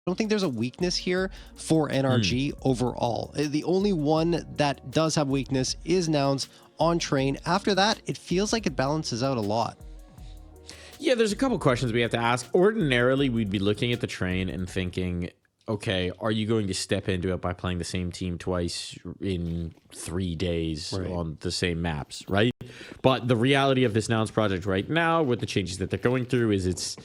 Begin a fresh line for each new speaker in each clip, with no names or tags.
don't think there's a weakness here for NRG overall. The only one that does have weakness is Nouns on Train. After that, it feels like it balances out a lot.
Yeah, there's a couple questions we have to ask. Ordinarily, we'd be looking at the Train and thinking, okay, are you going to step into it by playing the same team twice in 3 days on the same maps, right? But the reality of this Nouns project right now, with the changes that they're going through, is it's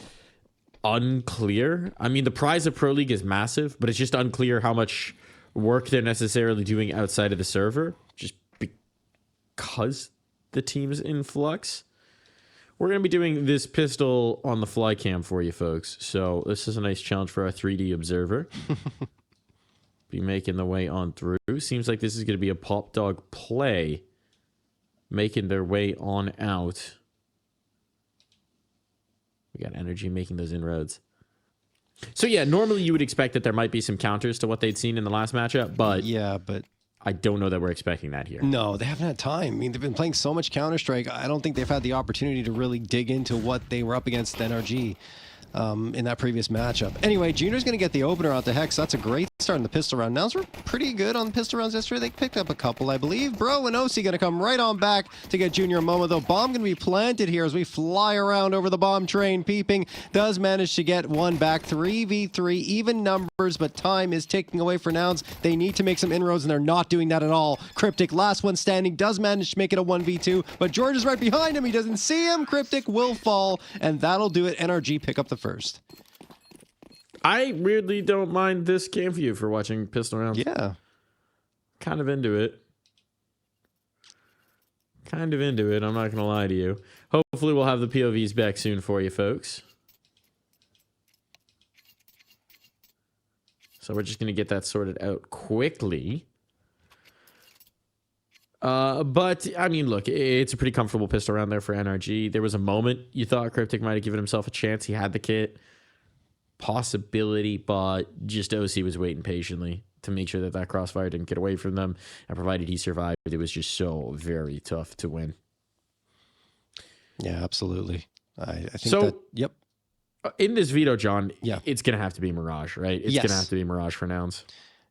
unclear. I mean, the prize of Pro League is massive, but it's just unclear how much work they're necessarily doing outside of the server, just because the team's in flux. We're going to be doing this pistol on the fly cam for you folks. So this is a nice challenge for our 3D observer. Be making the way on through. Seems like this is going to be a Pop Dog play, making their way on out. We got NRG making those inroads. So yeah, normally you would expect that there might be some counters to what they'd seen in the last matchup, but I don't know that we're expecting that here.
No, they haven't had time. I mean, they've been playing so much Counter-Strike. I don't think they've had the opportunity to really dig into what they were up against NRG in that previous matchup. Anyway, Junior's going to get the opener out the Hex. That's a great start in the pistol round. Nouns were pretty good on the pistol rounds yesterday. They picked up a couple, I believe. Bro and OC going to come right on back to get Junior a moment, though. Bomb going to be planted here as we fly around over the bomb train. Peeping does manage to get one back. 3v3, even numbers, but time is ticking away for Nouns. They need to make some inroads, and they're not doing that at all. Cryptic, last one standing, does manage to make it a 1v2, but George is right behind him. He doesn't see him. Cryptic will fall, and that'll do it. NRG pick up the first.
I weirdly don't mind this game for you for watching pistol rounds.
Yeah.
Kind of into it. I'm not going to lie to you. Hopefully we'll have the POVs back soon for you folks. So we're just going to get that sorted out quickly. But, I mean, look, it's a pretty comfortable pistol round there for NRG. There was a moment you thought Cryptic might have given himself a chance. He had the kit. Possibility, but just OC was waiting patiently to make sure that that crossfire didn't get away from them. And provided he survived, it was just so very tough to win.
Yeah, absolutely. I think
so,
that, yep.
In this veto, John,
yeah,
it's going to have to be Mirage, right? It's going to have to be Mirage for Nouns.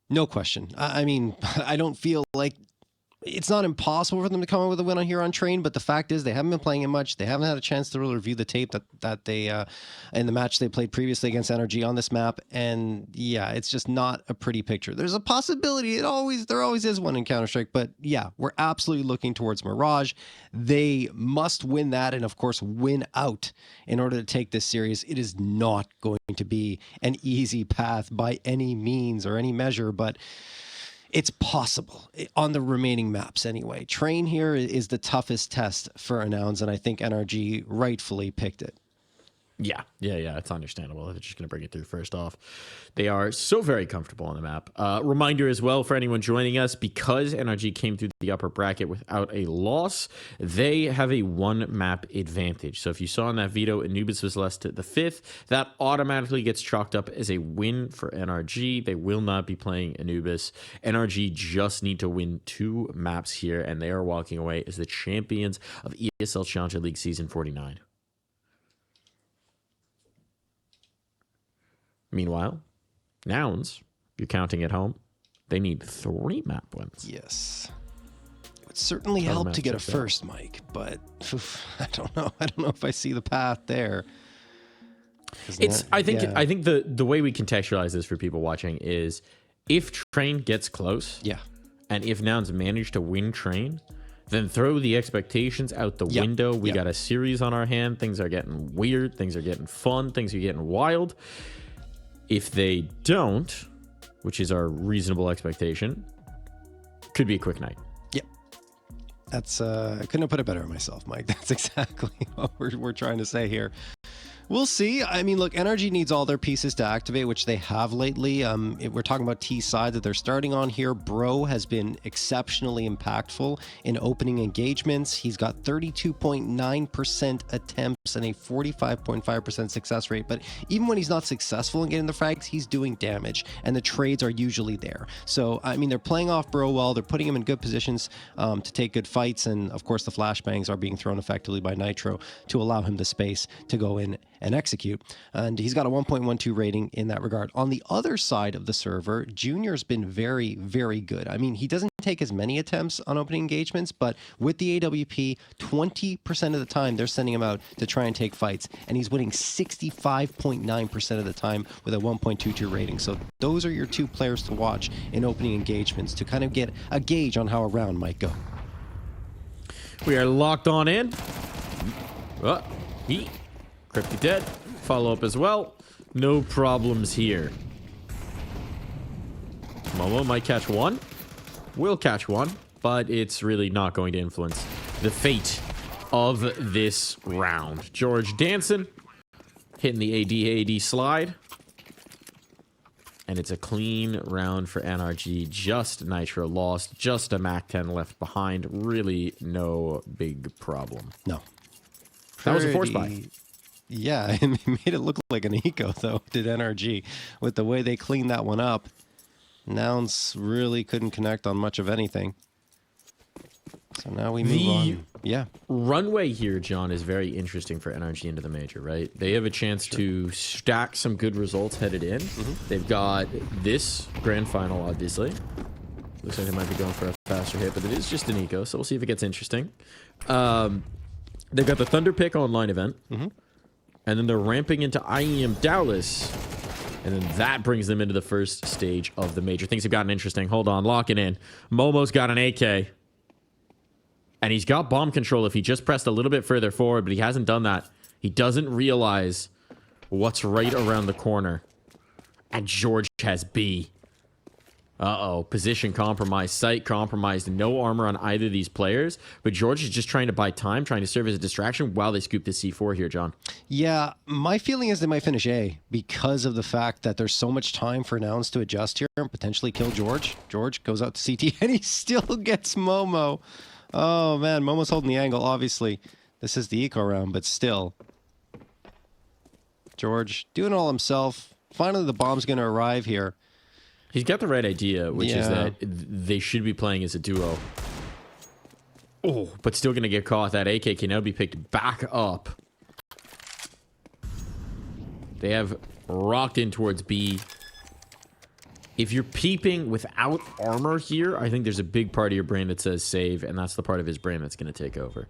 No question. I mean, I don't feel like it's not impossible for them to come up with a win on here on Train, but the fact is they haven't been playing it much. They haven't had a chance to really review the tape that they in the match they played previously against NRG on this map, and yeah, it's just not a pretty picture. There's a possibility. There always is one in Counter-Strike, but yeah, we're absolutely looking towards Mirage. They must win that, and of course win out in order to take this series. It is not going to be an easy path by any means or any measure, but it's possible on the remaining maps anyway. Train here is the toughest test for Nouns, and I think NRG rightfully picked it.
Yeah, it's understandable. They're just going to bring it through first off. They are so very comfortable on the map. Reminder as well for anyone joining us, because NRG came through the upper bracket without a loss, they have a one-map advantage. So if you saw in that veto, Anubis was less to the 5th, that automatically gets chalked up as a win for NRG. They will not be playing Anubis. NRG just need to win 2 maps here, and they are walking away as the champions of ESL Challenger League Season 49. Meanwhile, Nouns, you're counting at home, they need 3 map wins.
Yes. It would certainly help to get a first, Mike, but I don't know. I don't know if I see the path there.
I think the way we contextualize this for people watching is if Train gets close, and if Nouns manage to win Train, then throw the expectations out the window. We got a series on our hand. Things are getting weird. Things are getting fun. Things are getting wild. If they don't, which is our reasonable expectation, could be a quick night.
Yep. That's I couldn't have put it better myself, Mike. That's exactly what we're trying to say here. We'll see. I mean, look, NRG needs all their pieces to activate, which they have lately. We're talking about T side that they're starting on here. Bro has been exceptionally impactful in opening engagements. He's got 32.9% attempts and a 45.5% success rate. But even when he's not successful in getting the frags, he's doing damage, and the trades are usually there. So, I mean, they're playing off Bro well. They're putting him in good positions to take good fights. And, of course, the flashbangs are being thrown effectively by Nitro to allow him the space to go in and execute. And he's got a 1.12 rating in that regard. On the other side of the server, Junior's been very, very good. I mean, he doesn't take as many attempts on opening engagements, but with the AWP, 20% of the time they're sending him out to try and take fights, and he's winning 65.9% of the time with a 1.22 rating. So those are your two players to watch in opening engagements to kind of get a gauge on how a round might go.
We are locked on in. Cryptic dead. Follow up as well. No problems here. Momo might catch one. Will catch one, but it's really not going to influence the fate of this round. George dancing, hitting the AD slide. And it's a clean round for NRG. Just Nitro lost. Just a MAC-10 left behind. Really no big problem.
No.
That was a force buy.
Yeah, it made it look like an eco, though, did NRG. With the way they cleaned that one up, Nouns really couldn't connect on much of anything. So now we move on. Yeah.
Runway here, John, is very interesting for NRG into the major, right? They have a chance to stack some good results headed in. They've got this grand final, obviously. Looks like they might be going for a faster hit, but it is just an eco, so we'll see if it gets interesting. They've got the Thunder Pick online event. And then they're ramping into IEM Dallas. And then that brings them into the first stage of the major. Things have gotten interesting. Hold on, locking in. Momo's got an AK. And he's got bomb control if he just pressed a little bit further forward, but he hasn't done that. He doesn't realize what's right around the corner. And George has B. Uh-oh. Position compromised. Sight compromised. No armor on either of these players. But George is just trying to buy time, trying to serve as a distraction while they scoop the C4 here, John.
Yeah, my feeling is they might finish A because of the fact that there's so much time for Nouns to adjust here and potentially kill George. George goes out to CT and he still gets Momo. Oh, man, Momo's holding the angle, obviously. This is the eco round, but still. George doing it all himself. Finally, the bomb's going to arrive here.
He's got the right idea, which is that they should be playing as a duo. Oh, but still going to get caught. That AK can now be picked back up. They have rocked in towards B. If you're peeping without armor here, I think there's a big part of your brain that says save, and that's the part of his brain that's going to take over.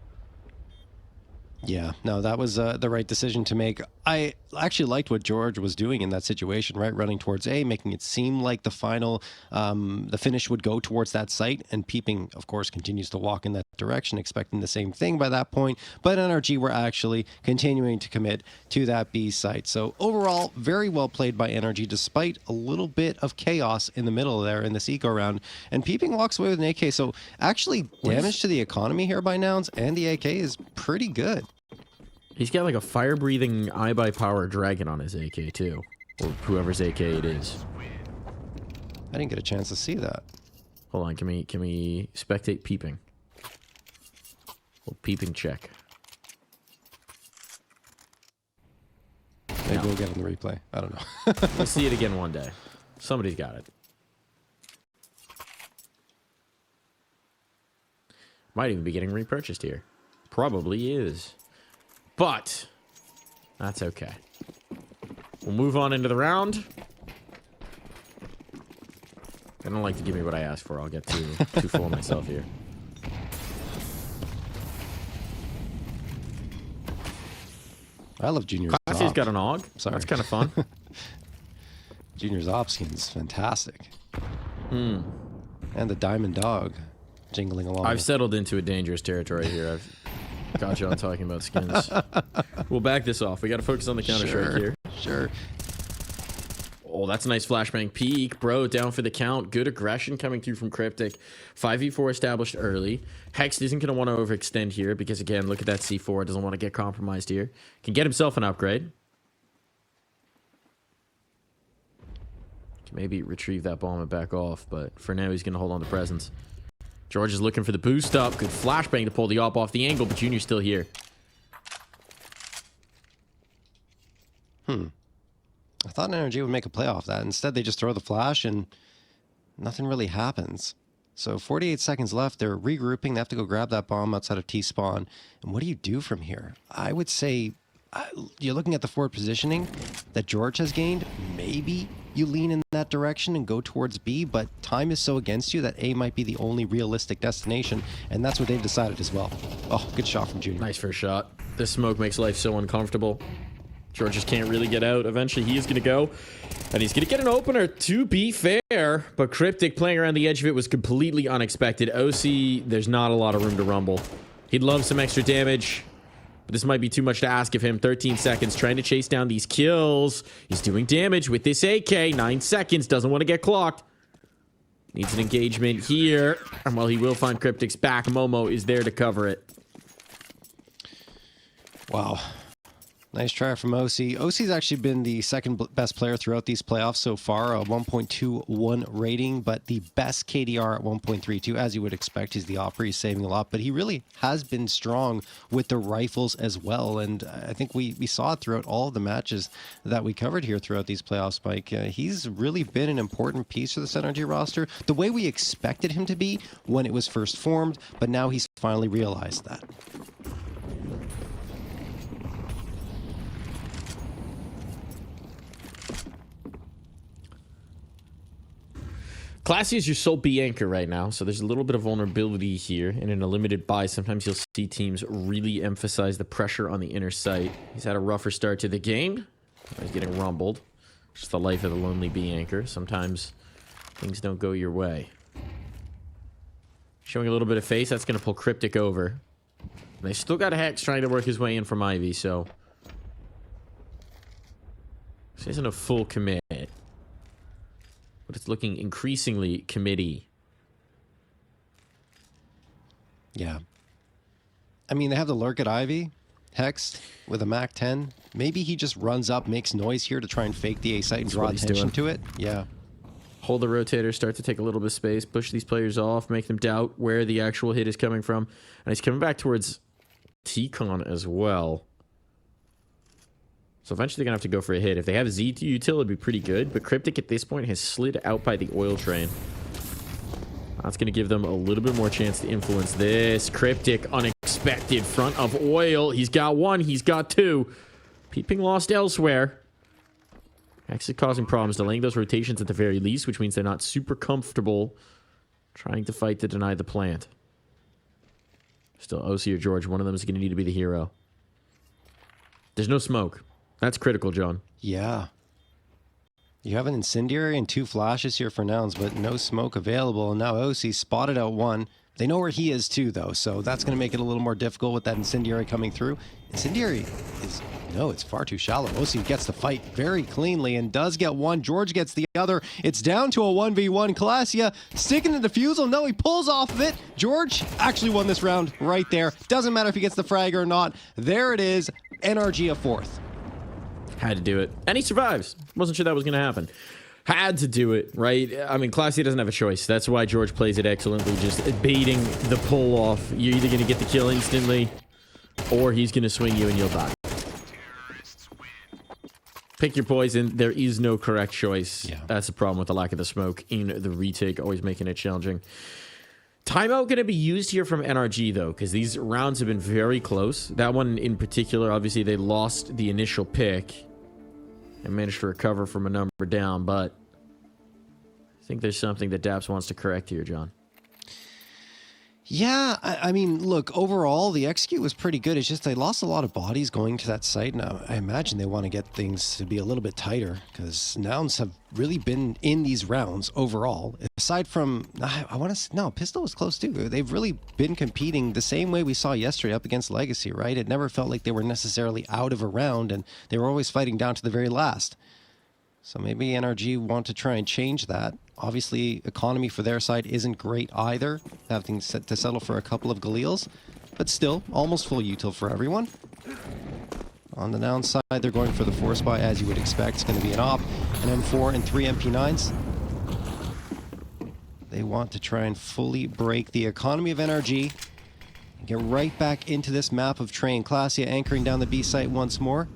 Yeah, no, that was the right decision to make. I actually liked what George was doing in that situation, right? Running towards A, making it seem like the final, the finish would go towards that site. And Peeping, of course, continues to walk in that direction, expecting the same thing by that point. But NRG were actually continuing to commit to that B site. So overall, very well played by NRG, despite a little bit of chaos in the middle there in this eco round. And Peeping walks away with an AK. So actually, damage to the economy here by Nouns and the AK is pretty good.
He's got like a fire-breathing eye-by-power dragon on his AK, too. Or whoever's AK it is.
I didn't get a chance to see that.
Hold on, can we spectate Peeping? Well, Peeping check.
Maybe we'll get it in the replay. I don't know.
We'll see it again one day. Somebody's got it. Might even be getting repurchased here. Probably is. But that's okay. We'll move on into the round. I don't like to give me what I asked for. I'll get too full of myself here.
I love Junior's
Classy's got an AUG.
Sorry.
That's kind of fun.
Junior's op skin's fantastic. And the Diamond Dog jingling along.
I've settled into a dangerous territory here. I've got you on talking about skins. We'll back this off. We got to focus on the Counter-Strike here.
Sure.
Oh, that's a nice flashbang peek, bro. Down for the count. Good aggression coming through from Cryptic. 5v4 established early. Hex isn't going to want to overextend here because, again, look at that C4. Doesn't want to get compromised here. Can get himself an upgrade. Can maybe retrieve that bomb and back off, but for now, he's going to hold on to presence. George is looking for the boost up. Good flashbang to pull the op off the angle, but Junior's still here.
I thought NRG would make a play off that. Instead, they just throw the flash and nothing really happens. So 48 seconds left. They're regrouping. They have to go grab that bomb outside of T-spawn. And what do you do from here? I would say you're looking at the forward positioning that George has gained. Maybe you lean in that direction and go towards B, but time is so against you that A might be the only realistic destination, and that's what they've decided as well. Oh, good shot from Junior.
Nice first shot. This smoke makes life so uncomfortable. George just can't really get out. Eventually, he is going to go, and he's going to get an opener, to be fair. But Cryptic playing around the edge of it was completely unexpected. OC, there's not a lot of room to rumble. He'd love some extra damage, but this might be too much to ask of him. 13 seconds, trying to chase down these kills. He's doing damage with this AK. 9 seconds, doesn't want to get clocked. Needs an engagement here. And while he will find Cryptic's back, Momo is there to cover it.
Wow. Nice try from OC. OC's actually been the second best player throughout these playoffs so far, a 1.21 rating, but the best KDR at 1.32, as you would expect. He's the opera, he's saving a lot, but he really has been strong with the rifles as well, and I think we saw it throughout all of the matches that we covered here throughout these playoffs, Mike. He's really been an important piece of this NRG roster, the way we expected him to be when it was first formed, but now he's finally realized that.
Classy is your sole B anchor right now, so there's a little bit of vulnerability here. And in a limited buy, sometimes you'll see teams really emphasize the pressure on the inner sight. He's had a rougher start to the game. He's getting rumbled. Just the life of the lonely B anchor. Sometimes things don't go your way. Showing a little bit of face, that's going to pull Cryptic over. And they still got Hex trying to work his way in from Ivy, so this isn't a full commit. But it's looking increasingly committee.
Yeah. I mean, they have the lurk at Ivy. Hex with a Mac 10. Maybe he just runs up, makes noise here to try and fake the A site and draw attention to it. Yeah.
Hold the rotator, start to take a little bit of space, push these players off, make them doubt where the actual hit is coming from. And he's coming back towards T-Con as well. So eventually they're going to have to go for a hit. If they have Z to util, it'd be pretty good. But Cryptic at this point has slid out by the oil train. That's going to give them a little bit more chance to influence this. Cryptic, unexpected, front of oil. He's got one, he's got two. Peeping lost elsewhere. Actually causing problems, delaying those rotations at the very least, which means they're not super comfortable trying to fight to deny the plant. Still, OC or George, one of them is going to need to be the hero. There's no smoke. That's critical, John.
Yeah. You have an incendiary and 2 flashes here for Nouns, but no smoke available. And now OC spotted out one. They know where he is too, though, so that's going to make it a little more difficult with that incendiary coming through. Incendiary is... no, it's far too shallow. OC gets the fight very cleanly and does get one. George gets the other. It's down to a 1v1. Classia sticking the defusal. No, he pulls off of it. George actually won this round right there. Doesn't matter if he gets the frag or not. There it is. NRG a 4th.
Had to do it. And he survives. Wasn't sure that was going to happen. Had to do it, right? I mean, Classy doesn't have a choice. That's why George plays it excellently, just baiting the pull off. You're either going to get the kill instantly, or he's going to swing you and you'll die. Pick your poison. There is no correct choice.
Yeah.
That's the problem with the lack of the smoke in the retake, always making it challenging. Timeout going to be used here from NRG, though, because these rounds have been very close. That one in particular, obviously, they lost the initial pick and managed to recover from a number down, but I think there's something that Daps wants to correct here, John.
Yeah, I mean, look, overall, the execute was pretty good. It's just they lost a lot of bodies going to that site. Now, I imagine they want to get things to be a little bit tighter because Nouns have really been in these rounds overall. Aside from, I want to, no, Pistol was close too. They've really been competing the same way we saw yesterday up against Legacy, right? It never felt like they were necessarily out of a round and they were always fighting down to the very last. So maybe NRG want to try and change that. Obviously, economy for their side isn't great either, having to settle for a couple of Galils, but still, almost full util for everyone. On the Nouns side, they're going for the force buy, as you would expect. It's going to be an op, an M4, and 3 MP9s. They want to try and fully break the economy of NRG and get right back into this map of train. Classia anchoring down the B site once more.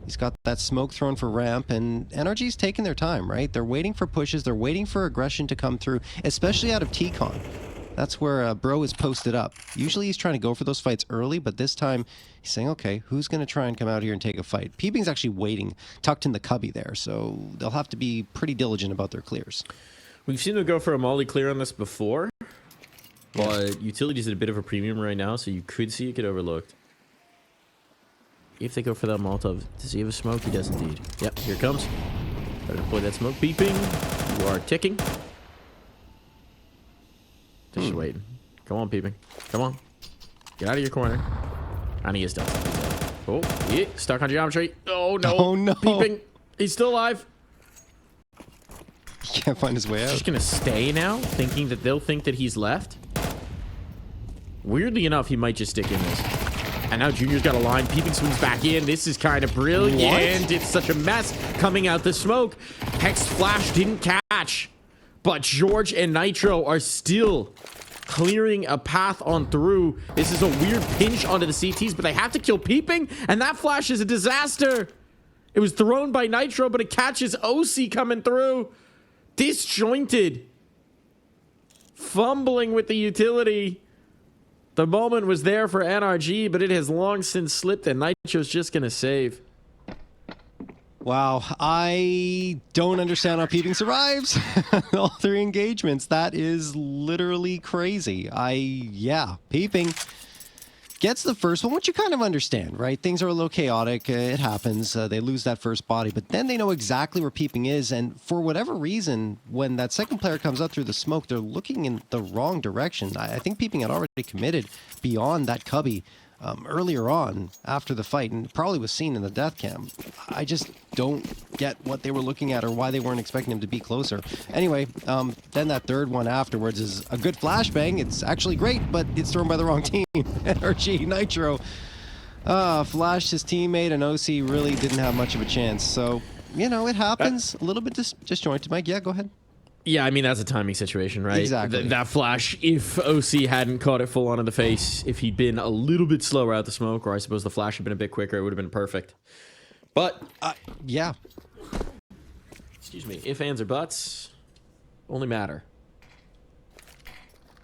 He's got that smoke thrown for ramp, and NRG's taking their time, right? They're waiting for pushes. They're waiting for aggression to come through, especially out of T-Con. That's where Bro is posted up. Usually he's trying to go for those fights early, but this time he's saying, okay, who's going to try and come out here and take a fight? Peeping's actually waiting, tucked in the cubby there, so they'll have to be pretty diligent about their clears.
We've seen them go for a molly clear on this before, but Utility's at a bit of a premium right now, so you could see it get overlooked. If they go for that Molotov, does he have a smoke? He does indeed. Yep, here it comes. Better deploy that smoke. Beeping. You are ticking. Just waiting. Come on, Peeping. Come on. Get out of your corner. And he is done. Oh, yeah. Stuck on geometry. Oh, no.
Oh, no.
Peeping. He's still alive.
He can't find his way out.
Just going to stay now, thinking that they'll think that he's left. Weirdly enough, he might just stick in this. And now Junior's got a line. Peeping swings back in. This is kind of brilliant.
What?
It's such a mess coming out the smoke. Hex Flash didn't catch. But George and Nitro are still clearing a path on through. This is a weird pinch onto the CTs, but they have to kill Peeping. And that flash is a disaster. It was thrown by Nitro, but it catches OC coming through. Disjointed. Fumbling with the utility. The moment was there for NRG, but it has long since slipped, and Nitro's just going to save.
Wow, I don't understand how Peeping survives all 3 engagements. That is literally crazy. Yeah, Peeping gets the first one, which you kind of understand, right? Things are a little chaotic. It happens. They lose that first body, but then they know exactly where Peeping is, and for whatever reason, when that second player comes out through the smoke, they're looking in the wrong direction. I think Peeping had already committed beyond that cubby earlier on after the fight, and probably was seen in the death cam. I just don't get what they were looking at or why they weren't expecting him to be closer. Anyway, then that third one afterwards is a good flashbang. It's actually great, but it's thrown by the wrong team. NRG, Nitro flashed his teammate, and OC really didn't have much of a chance. So, you know, it happens. A little bit disjointed. Mike, yeah, go ahead.
Yeah, I mean, that's a timing situation, right?
Exactly.
That flash, if OC hadn't caught it full on in the face, if he'd been a little bit slower out the smoke, or I suppose the flash had been a bit quicker, it would have been perfect. But,
yeah.
Excuse me, if, ands, or buts only matter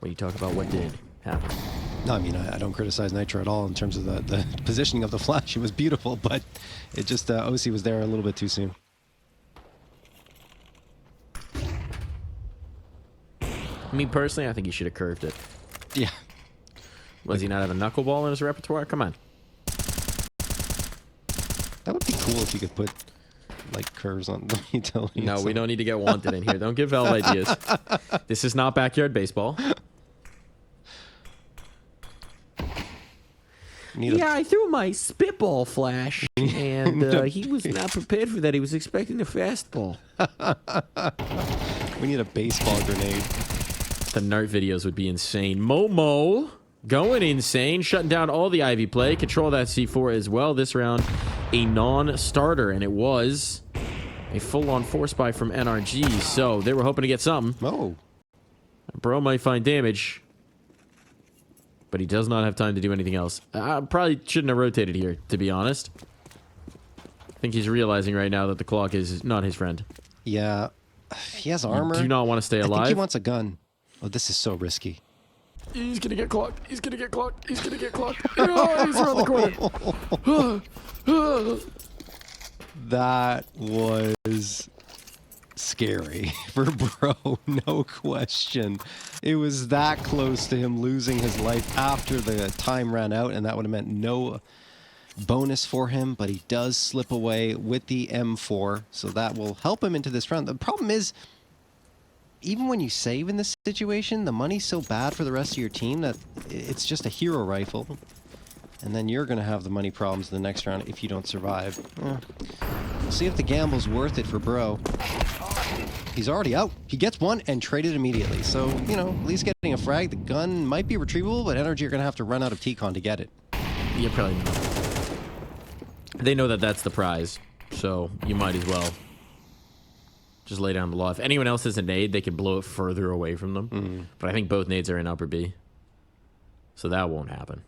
when you talk about what did happen.
No, I mean, I don't criticize Nitro at all in terms of the positioning of the flash. It was beautiful, but it just, OC was there a little bit too soon.
Me personally, I think he should have curved it.
Yeah.
Does he not have a knuckleball in his repertoire? Come on.
That would be cool if you could put, like, curves on the utility.
No, we don't need to get wanted in here. Don't give Valve ideas. This is not backyard baseball. Yeah, I threw my spitball flash, and he was not prepared for that. He was expecting a fastball.
We need a baseball grenade.
The Nart videos would be insane. Momo going insane, shutting down all the Ivy play. Control that C4 as well. This round, a non-starter, and it was a full-on force buy from NRG. So they were hoping to get something.
Oh.
Bro might find damage, but he does not have time to do anything else. I probably shouldn't have rotated here, to be honest. I think he's realizing right now that the clock is not his friend.
Yeah. He has armor.
You do not want to stay alive.
I think he wants a gun. Oh, this is so risky.
He's going to get clocked. He's going to get clocked. He's going to get clocked. Oh, he's around the corner.
That was scary for Bro, no question. It was that close to him losing his life after the time ran out, and that would have meant no bonus for him, but he does slip away with the M4, so that will help him into this round. The problem is, even when you save in this situation, the money's so bad for the rest of your team that it's just a hero rifle, and then you're going to have the money problems in the next round if you don't survive. We'll see if the gamble's worth it for Bro. He's already out. He gets one and traded immediately, so, you know, at least getting a frag. The gun might be retrievable, but NRG are going to have to run out of T-Con to get it.
Yeah, probably not. They know that that's the prize, so you might as well just lay down the law. If anyone else has a nade, they can blow it further away from them. But I think both nades are in upper B, so that won't happen.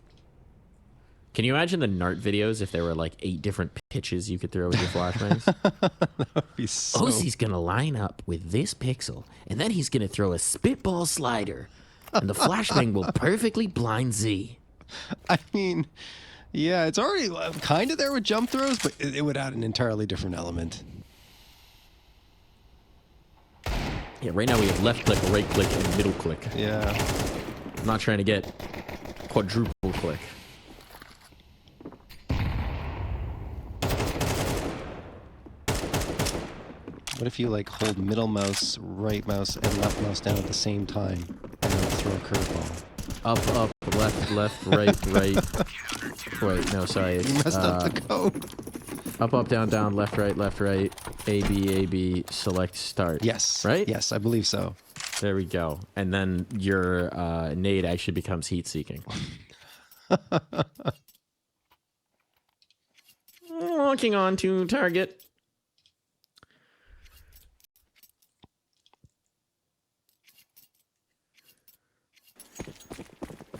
Can you imagine the Nart videos if there were like 8 different pitches you could throw with your flashbangs?
That would be so...
OC's going to line up with this pixel, and then he's going to throw a spitball slider And the flashbang will perfectly blind Z.
I mean, yeah, it's already kind of there with jump throws, but it would add an entirely different element.
Yeah, right now we have left click, right click, and middle click.
Yeah.
I'm not trying to get quadruple click.
What if you like hold middle mouse, right mouse, and left mouse down at the same time, and then throw a curveball?
Up, left, right. Wait, no, sorry.
You messed up the code.
Up, down, left, right. A, B, select, start.
Yes.
Right?
Yes, I believe so.
There we go. And then your nade actually becomes heat-seeking. Locking on to target.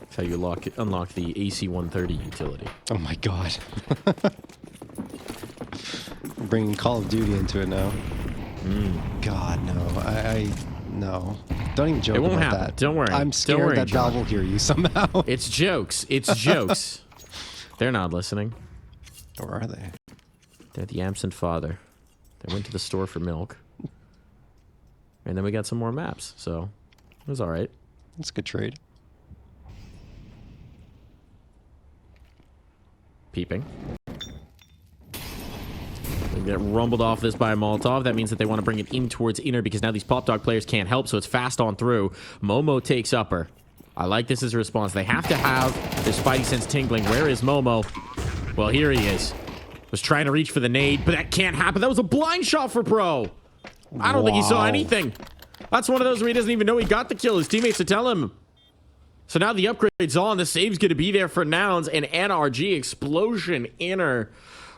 That's how you unlock the AC-130 utility.
Oh my god. I'm bringing Call of Duty into it now. God, no. No. Don't even joke
It won't
about
happen.
that.
Don't worry.
I'm scared
Don't worry,
that
John.
Valve will hear you somehow.
It's jokes. It's jokes. They're not listening.
Or are they?
They're the absent father. They went to the store for milk. And then we got some more maps, so it was all right.
That's a good trade.
Peeping. They get rumbled off this by a Molotov. That means that they want to bring it in towards inner because now these Pop Dog players can't help, so it's fast on through. Momo takes upper. I like this as a response. They have to have their Spidey sense tingling. Where is Momo? Well, here he is. Was trying to reach for the nade, but that can't happen. That was a blind shot for Bro. I don't think he saw anything. That's one of those where he doesn't even know he got the kill. His teammates to tell him. So now the upgrade's on. The save's going to be there for Nouns, and NRG explosion inner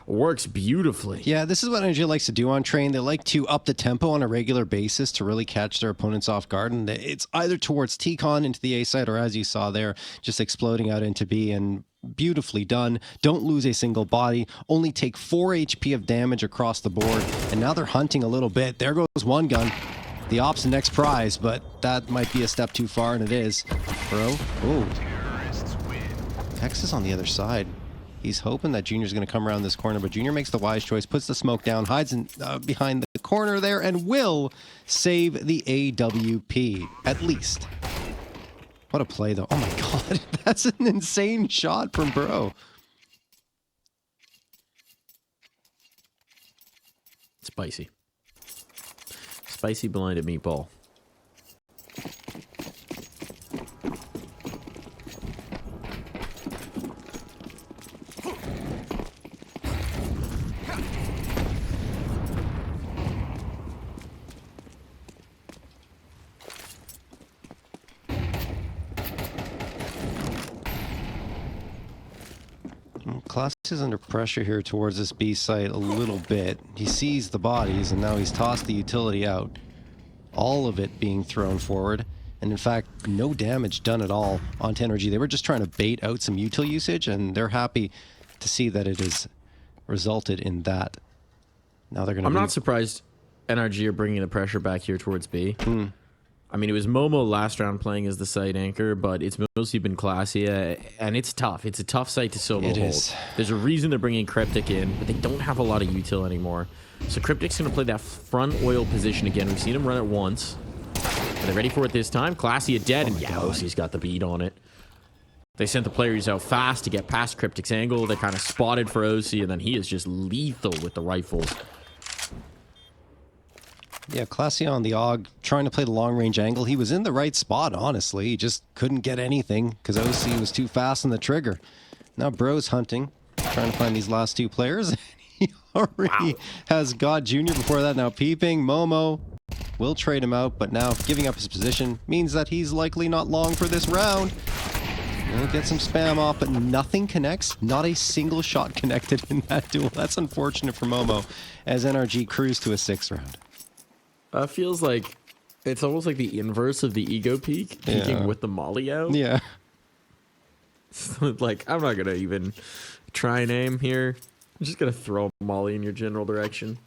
works beautifully.
Yeah, this is what NRG likes to do on train. They like to up the tempo on a regular basis to really catch their opponents off guard. And it's either towards T-Con into the A side, or as you saw there, just exploding out into B, and beautifully done. Don't lose a single body. Only take 4 HP of damage across the board. And now they're hunting a little bit. There goes one gun. The op's the next prize, but that might be a step too far, and it is. Bro. Ooh. Hex is on the other side. He's hoping that Junior's going to come around this corner, but Junior makes the wise choice, puts the smoke down, hides in, behind the corner there, and will save the AWP, at least. What a play, though. Oh my god, that's an insane shot from Bro.
Spicy. Spicy blinded meatball.
Klaus is under pressure here towards this B site a little bit. He sees the bodies, and now he's tossed the utility out. All of it being thrown forward. And in fact, no damage done at all onto NRG. They were just trying to bait out some util usage, and they're happy to see that it has resulted in that. Now they're going to
I'm not surprised NRG are bringing the pressure back here towards B. I mean, it was Momo last round playing as the site anchor, but it's mostly been Classia, and it's tough. It's a tough site to solo hold.
is.
There's a reason they're bringing Cryptic in, but they don't have a lot of util anymore. So Cryptic's going to play that front oil position again. We've seen him run it once. Are they ready for it this time? Classia dead, and yeah, OC's got the beat on it. They sent the players out fast to get past Cryptic's angle. They kind of spotted for OC, and then he is just lethal with the rifles.
Yeah, Klasia on the AUG, trying to play the long-range angle. He was in the right spot, honestly. He just couldn't get anything because OC was too fast on the trigger. Now Bro's hunting, trying to find these last two players. He already has got Junior before that. Now peeping. Momo will trade him out, but now giving up his position means that he's likely not long for this round. He'll get some spam off, but nothing connects. Not a single shot connected in that duel. That's unfortunate for Momo as NRG cruised to a 6th round.
Feels like it's almost like the inverse of the ego peak, peaking with the molly out.
Yeah.
Like, I'm not going to even try and aim here. I'm just going to throw a molly in your general direction.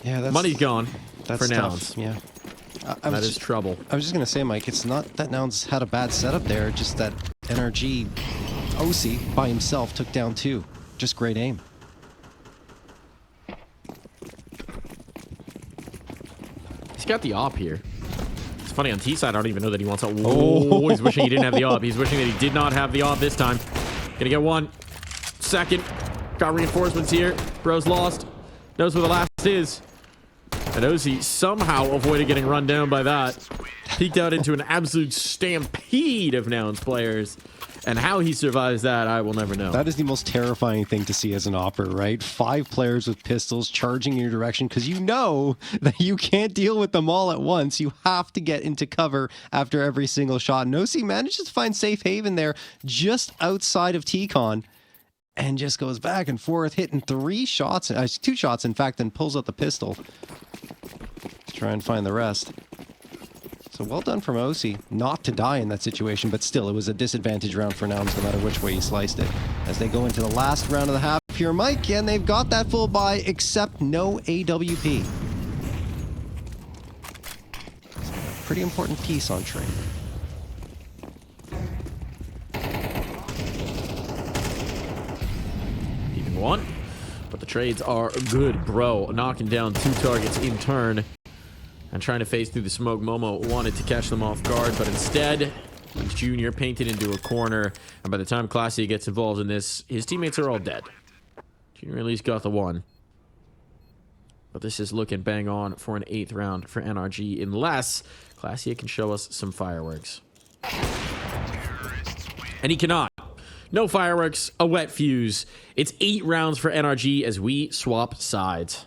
Yeah, that's
Money's gone
that's
for
tough.
Nouns.
Yeah.
That is trouble.
I was just gonna say, Mike, it's not that Nouns had a bad setup there, just that NRG OC by himself took down 2. Just great aim.
He's got the op here. It's funny, on T side, I don't even know that he wants it. Oh, he's wishing he didn't have the op. He's wishing that he did not have the op this time. Gonna get 1. Second. Got reinforcements here. Bro's lost. Knows where the last is. And OZ somehow avoided getting run down by that. Peeked out into an absolute stampede of Nouns players. And how he survives that, I will never know.
That is the most terrifying thing to see as an opper, right? 5 players with pistols charging in your direction because you know that you can't deal with them all at once. You have to get into cover after every single shot. And OC manages to find safe haven there just outside of T-Con and just goes back and forth, hitting 2 shots, in fact, and pulls out the pistol to try and find the rest. So well done from OC, not to die in that situation, but still, it was a disadvantage round for Nouns no matter which way you sliced it. As they go into the last round of the half here, Mike, and they've got that full buy, except no AWP. Pretty important piece on train.
Even 1. But the trades are good. Bro knocking down 2 targets in turn. And trying to phase through the smoke. Momo wanted to catch them off guard, but instead, he's Junior painted into a corner. And by the time Classy gets involved in this, his teammates are all dead. Junior at least got the 1. But this is looking bang on for an 8th round for NRG, unless Classy can show us some fireworks. And he cannot. No fireworks, a wet fuse. It's 8 rounds for NRG as we swap sides.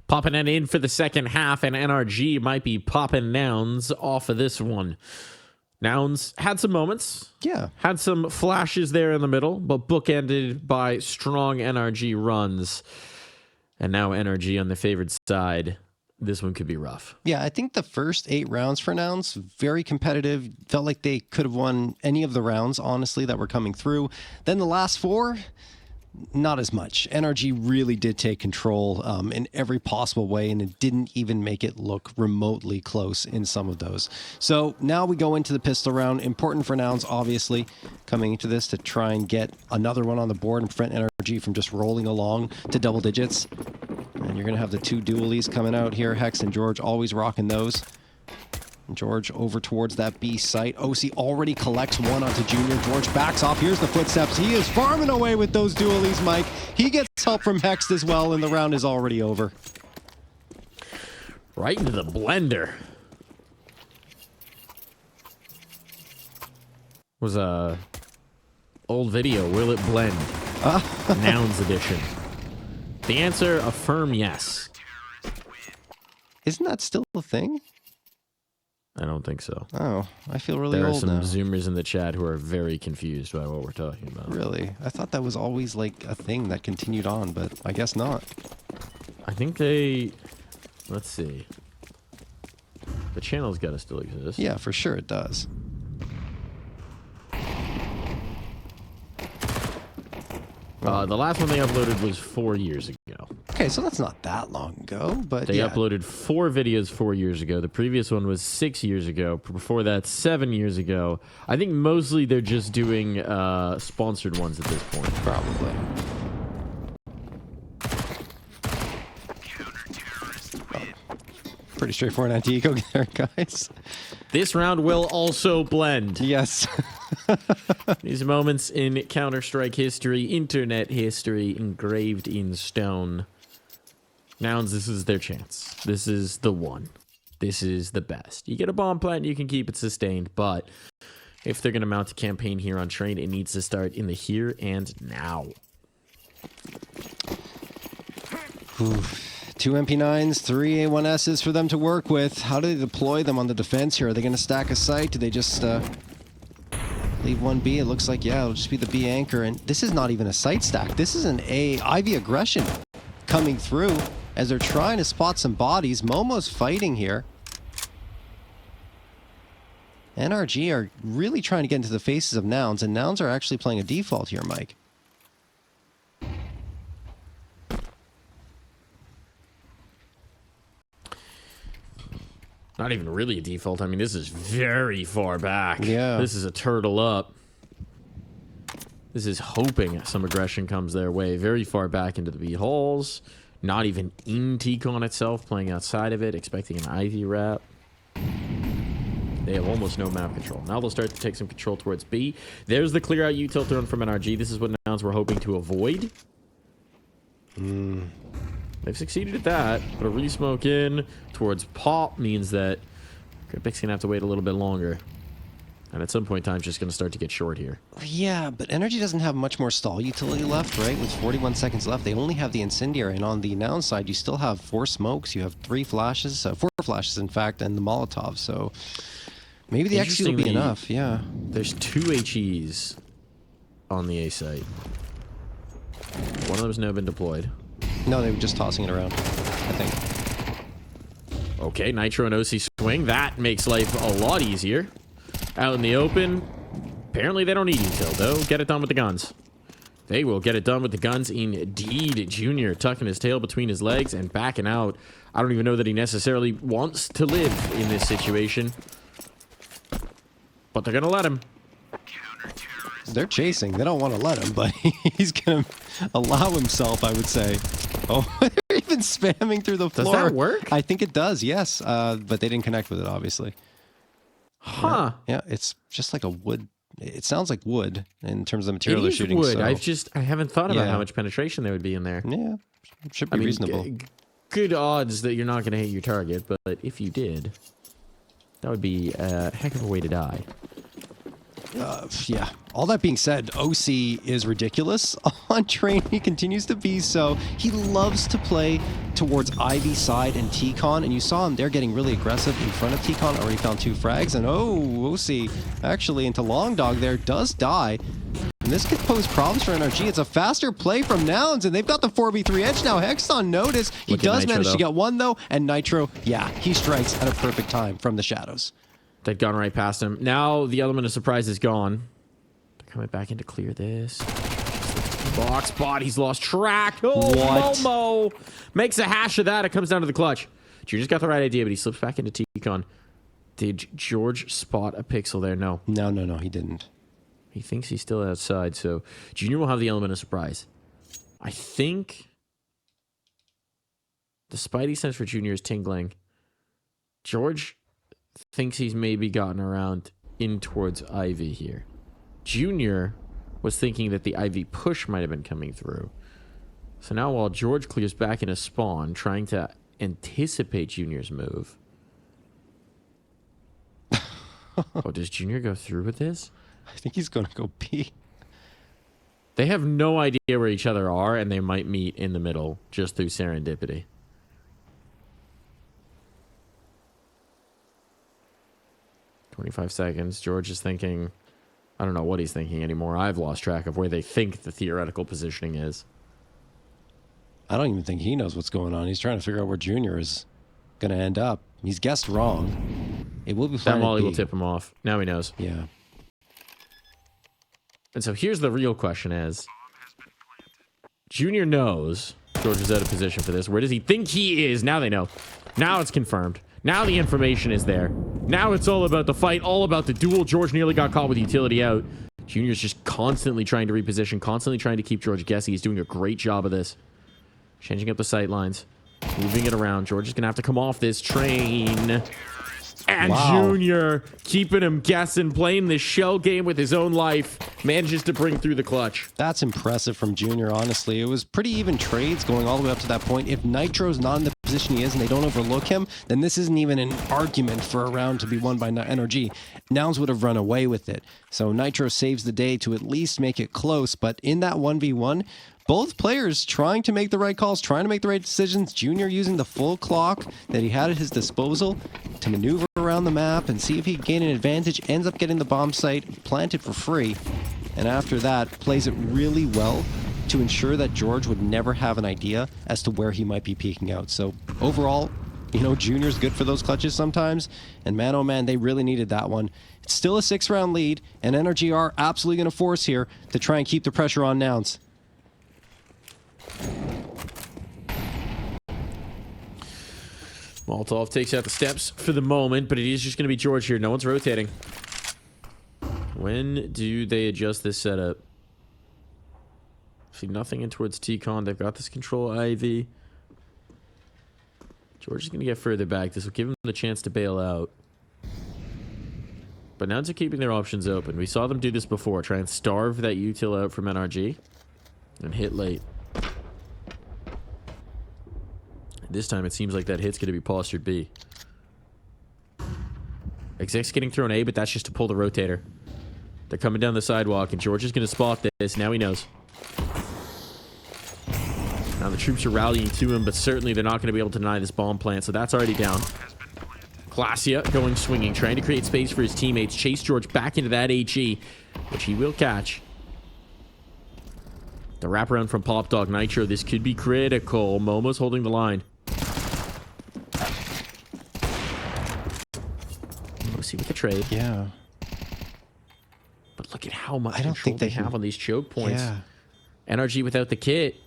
Popping it in for the second half, and NRG might be popping Nouns off of this one. Nouns had some moments.
Yeah.
Had some flashes there in the middle, but bookended by strong NRG runs. And now NRG on the favored side. this one could be rough.
Yeah, I think the first 8 rounds for Nouns, very competitive. Felt like they could have won any of the rounds, honestly, that were coming through. Then the last 4, not as much. NRG really did take control in every possible way, and it didn't even make it look remotely close in some of those. So now we go into the pistol round. Important for Nouns, obviously, coming into this to try and get another one on the board and prevent NRG from just rolling along to double digits. And you're going to have the 2 dualies coming out here. Hex and George always rocking those. George over towards that B site. OC already collects one onto Junior. George backs off. Here's the footsteps. He is farming away with those dualies, Mike. He gets help from Hex as well, and the round is already over.
Right into the blender. Was a old video. Will it blend? Nouns edition. The answer, a firm yes.
Isn't that still a thing?
I don't think so.
Oh, I feel really
There are
old
some
now.
Zoomers in the chat who are very confused by what we're talking about.
Really? I thought that was always like a thing that continued on, but I guess not.
I think they... Let's see. The channel's got to still exist.
Yeah, for sure it does.
The last one they uploaded was 4 years ago.
Okay, so that's not that long ago, but
They
yeah.
uploaded 4 videos 4 years ago. The previous one was 6 years ago. Before that, 7 years ago. I think mostly they're just doing sponsored ones at this point.
Probably. Pretty straightforward anti-eco there, guys.
This round will also blend.
Yes.
These moments in Counter-Strike history, internet history, engraved in stone. Nouns, this is their chance. This is the one. This is the best. You get a bomb plant, you can keep it sustained, but if they're going to mount a campaign here on Train, it needs to start in the here and now.
Oof. 2 MP9s, 3 A1Ss for them to work with. How do they deploy them on the defense here? Are they going to stack a site? Do they just leave one B? It looks like, yeah, it'll just be the B anchor. And this is not even a site stack. This is an A Ivy aggression coming through as they're trying to spot some bodies. Momo's fighting here. NRG are really trying to get into the faces of Nouns, and Nouns are actually playing a default here, Mike.
Not even really a default. I mean, this is very far back.
Yeah.
This is a turtle up. This is hoping some aggression comes their way. Very far back into the B halls. Not even in T-Con itself, playing outside of it, expecting an Ivy wrap. They have almost no map control. Now they'll start to take some control towards B. There's the clear out util turn from NRG. This is what Nouns were hoping to avoid. They've succeeded at that, but a re-smoke in towards Pop means that Gripic's going to have to wait a little bit longer. And at some point in time, it's just going to start to get short here.
Yeah, but NRG doesn't have much more stall utility left, right? With 41 seconds left, they only have the Incendiary. And on the Noun side, you still have 4 smokes. You have 3 flashes, 4 flashes, in fact, and the Molotov. So maybe the XQ will be enough, yeah.
There's 2 HEs on the A site. One of them's now been deployed.
No, they were just tossing it around, I think.
Okay, Nitro and OC swing. That makes life a lot easier. Out in the open. Apparently they don't need util, though. Get it done with the guns. They will get it done with the guns indeed. Junior tucking his tail between his legs and backing out. I don't even know that he necessarily wants to live in this situation. But they're going to let him.
They're chasing. They don't want to let him, but he's going to allow himself, I would say. Oh, they're even spamming through the floor.
Does that work?
I think it does, yes. But they didn't connect with it, obviously.
Huh.
Yeah, it's just like a wood. It sounds like wood in terms of the material
It
they're
is
shooting.
wood.
So.
I haven't thought about
Yeah.
how much penetration there would be in there.
Yeah, it should be reasonable.
Good odds that you're not going to hit your target, but if you did, that would be a heck of a way to die.
Yeah. All that being said, OC is ridiculous on Train. He continues to be so. He loves to play towards Ivy side and T-Con, and you saw him there getting really aggressive in front of T-Con. Already found 2 frags, and OC actually into Long Dog there does die. And this could pose problems for NRG. It's a faster play from Nouns, and they've got the 4v3 edge now. Hex on notice. He does manage to get one, though. And Nitro, yeah, he strikes at a perfect time from the shadows.
They'd gone right past him. Now the element of surprise is gone. They're coming back in to clear this. Box spot. He's lost track. Oh,
what?
Momo makes a hash of that. It comes down to the clutch. Junior's got the right idea, but he slips back into T-Con. Did George spot a pixel there? No.
No, he didn't.
He thinks he's still outside, so Junior will have the element of surprise. I think the spidey sense for Junior is tingling. George thinks he's maybe gotten around in towards Ivy here. Junior was thinking that the Ivy push might have been coming through. So now while George clears back in a spawn, trying to anticipate Junior's move. Oh, does Junior go through with this?
I think he's going to go B.
They have no idea where each other are, and they might meet in the middle just through serendipity. "25 seconds. George is thinking... I don't know what he's thinking anymore. I've lost track of where they think the theoretical positioning is.
I don't even think he knows what's going on. He's trying to figure out where Junior is going to end up. He's guessed wrong. It will be
That Molly will tip him off. Now he knows.
Yeah.
And so here's the real question is... Junior knows George is out of position for this. Where does he think he is? Now they know. Now it's confirmed. Now the information is there. Now it's all about the fight, all about the duel. George nearly got caught with utility out. Junior's just constantly trying to reposition, constantly trying to keep George guessing. He's doing a great job of this. Changing up the sight lines. Moving it around. George is going to have to come off this train. And
wow.
Junior, keeping him guessing, playing this shell game with his own life, manages to bring through the clutch.
That's impressive from Junior, honestly. It was pretty even trades going all the way up to that point. If Nitro's not in the position he is and they don't overlook him, then this isn't even an argument for a round to be won by NRG. Nouns would have run away with it. So Nitro saves the day to at least make it close. But in that 1v1, both players trying to make the right calls, trying to make the right decisions. Junior using the full clock that he had at his disposal to maneuver around the map and see if he can gain an advantage. Ends up getting the bomb site planted for free. And after that, plays it really well to ensure that George would never have an idea as to where he might be peeking out. So overall, you know, Junior's good for those clutches sometimes. And man, oh man, they really needed that one. It's still a 6-round lead, and NRG are absolutely going to force here to try and keep the pressure on Nouns.
Molotov takes out the steps for the moment, but it is just going to be George here. No one's rotating. When do they adjust this setup? See nothing in towards T-Con. They've got this control IV. George is going to get further back. This will give him the chance to bail out. But now they're keeping their options open. We saw them do this before. Try and starve that util out from NRG. And hit late. This time it seems like that hit's going to be postured B. Exec's getting thrown A, but that's just to pull the rotator. They're coming down the sidewalk, and George is going to spot this. Now he knows. Now the troops are rallying to him, but certainly they're not going to be able to deny this bomb plant, so that's already down. Glacia going swinging, trying to create space for his teammates. Chase George back into that HE, which he will catch. The wraparound from Pop Dog Nitro. This could be critical. Momo's holding the line. Let's see with the trade.
Yeah.
But look at how much
I don't
control
think
they
they
have
can...
on these choke points.
Yeah.
NRG without the kit.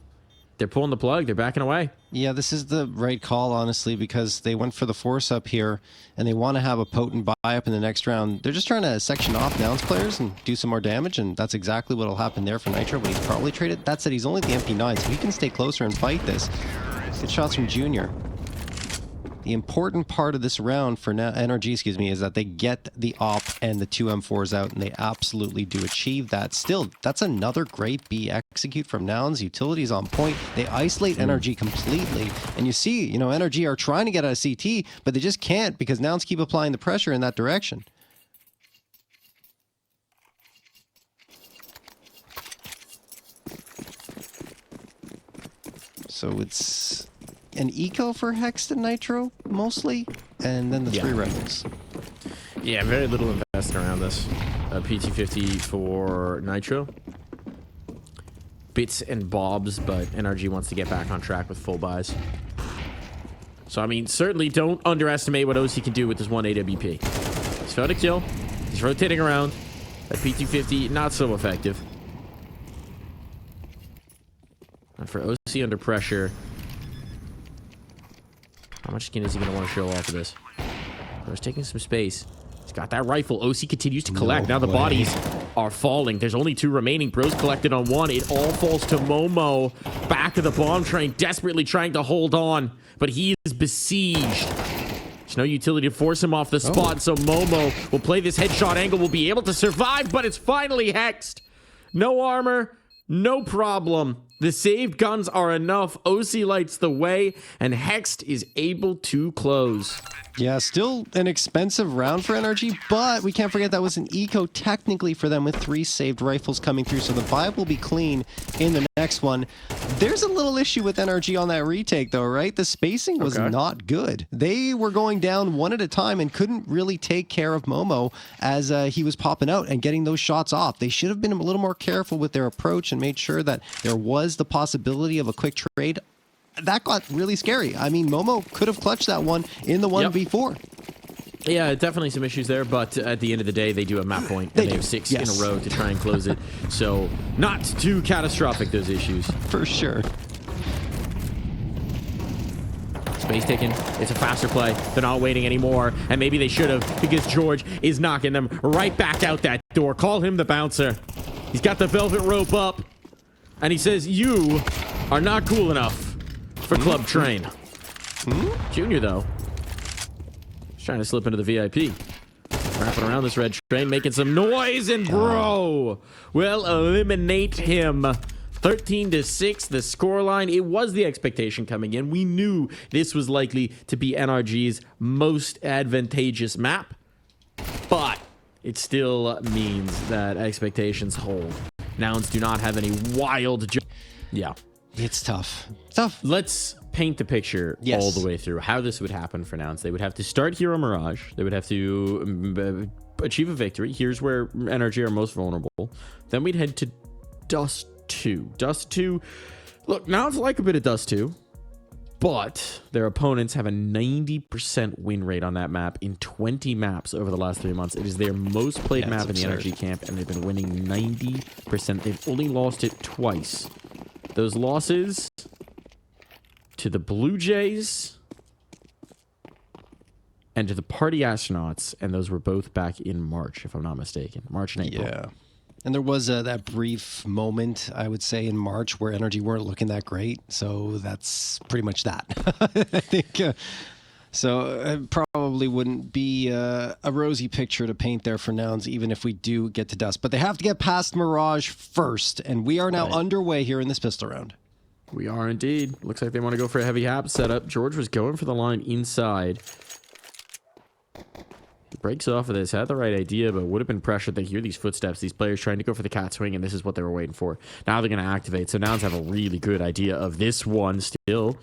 They're pulling the plug. They're backing away.
Yeah, this is the right call, honestly, because they went for the force up here, and they want to have a potent buy up in the next round. They're just trying to section off Nouns players and do some more damage, and that's exactly what will happen there for Nitro, but he's probably traded. That said, he's only the MP9, so he can stay closer and fight this. Good shots from Junior. The important part of this round for NRG, is that they get the op and the 2 M4s out, and they absolutely do achieve that. Still, that's another great B execute from Nouns. Utilities on point. They isolate NRG completely, and you see, you know, NRG are trying to get out of CT, but they just can't because Nouns keep applying the pressure in that direction. So it's an eco for Hex and Nitro, mostly, and then the 3 rifles.
Yeah, very little invested around this. PT-50 for Nitro. bits and bobs, but NRG wants to get back on track with full buys. So, I mean, certainly don't underestimate what OC can do with this one AWP. He's found a kill. He's rotating around. That P250, not so effective. And for OC under pressure, how much skin is he going to want to show off of this? He's taking some space. He's got that rifle. OC continues to collect. Now the bodies are falling. There's only 2 remaining. Bros collected on 1. It all falls to Momo. Back of the bomb train, desperately trying to hold on. But he is besieged. There's no utility to force him off the spot, so Momo will play this headshot angle, will be able to survive, but it's finally hexed. No armor, no problem. The saved guns are enough. OC lights the way, and Hexed is able to close.
Yeah, still an expensive round for NRG, but we can't forget that was an eco technically for them with 3 saved rifles coming through, so the vibe will be clean in the next one. There's a little issue with NRG on that retake, though, right? The spacing was not good. They were going down one at a time and couldn't really take care of Momo as he was popping out and getting those shots off. They should have been a little more careful with their approach and made sure that there was the possibility of a quick trade. That got really scary. I mean, Momo could have clutched that one in the 1v4.
Yeah, definitely some issues there, but at the end of the day, they do have map point, and they have 6 in a row to try and close it. So, not too catastrophic, those issues.
For sure.
Space taken. It's a faster play. They're not waiting anymore, and maybe they should have, because George is knocking them right back out that door. Call him the bouncer. He's got the velvet rope up, and he says, "You are not cool enough for Club Train." Junior, though, he's trying to slip into the VIP. Wrapping around this red train, making some noise, and bro will eliminate him. 13-6, the scoreline. It was the expectation coming in. We knew this was likely to be NRG's most advantageous map, but it still means that expectations hold. Nouns do not have any wild... Yeah.
It's tough. Tough.
Let's paint the picture all the way through how this would happen for Nouns. They would have to start here on Mirage. They would have to achieve a victory. Here's where NRG are most vulnerable. Then we'd head to Dust 2. Dust 2. Look, Nouns like a bit of Dust 2, but their opponents have a 90% win rate on that map in 20 maps over the last 3 months. It is their most played map in the NRG camp, and they've been winning 90%. They've only lost it twice. Those losses to the Blue Jays and to the Party Astronauts, and those were both back in March, if I'm not mistaken. March and April.
Yeah. And there was that brief moment, I would say, in March where NRG weren't looking that great. So that's pretty much that. I think... So it probably wouldn't be a rosy picture to paint there for Nouns, even if we do get to Dust. But they have to get past Mirage first, and we are now underway here in this pistol round.
We are indeed. Looks like they want to go for a heavy hap setup. George was going for the line inside. He breaks off of this, had the right idea, but would have been pressured. They hear these footsteps, these players trying to go for the cat swing, and this is what they were waiting for. Now they're going to activate, so Nouns have a really good idea of this one still.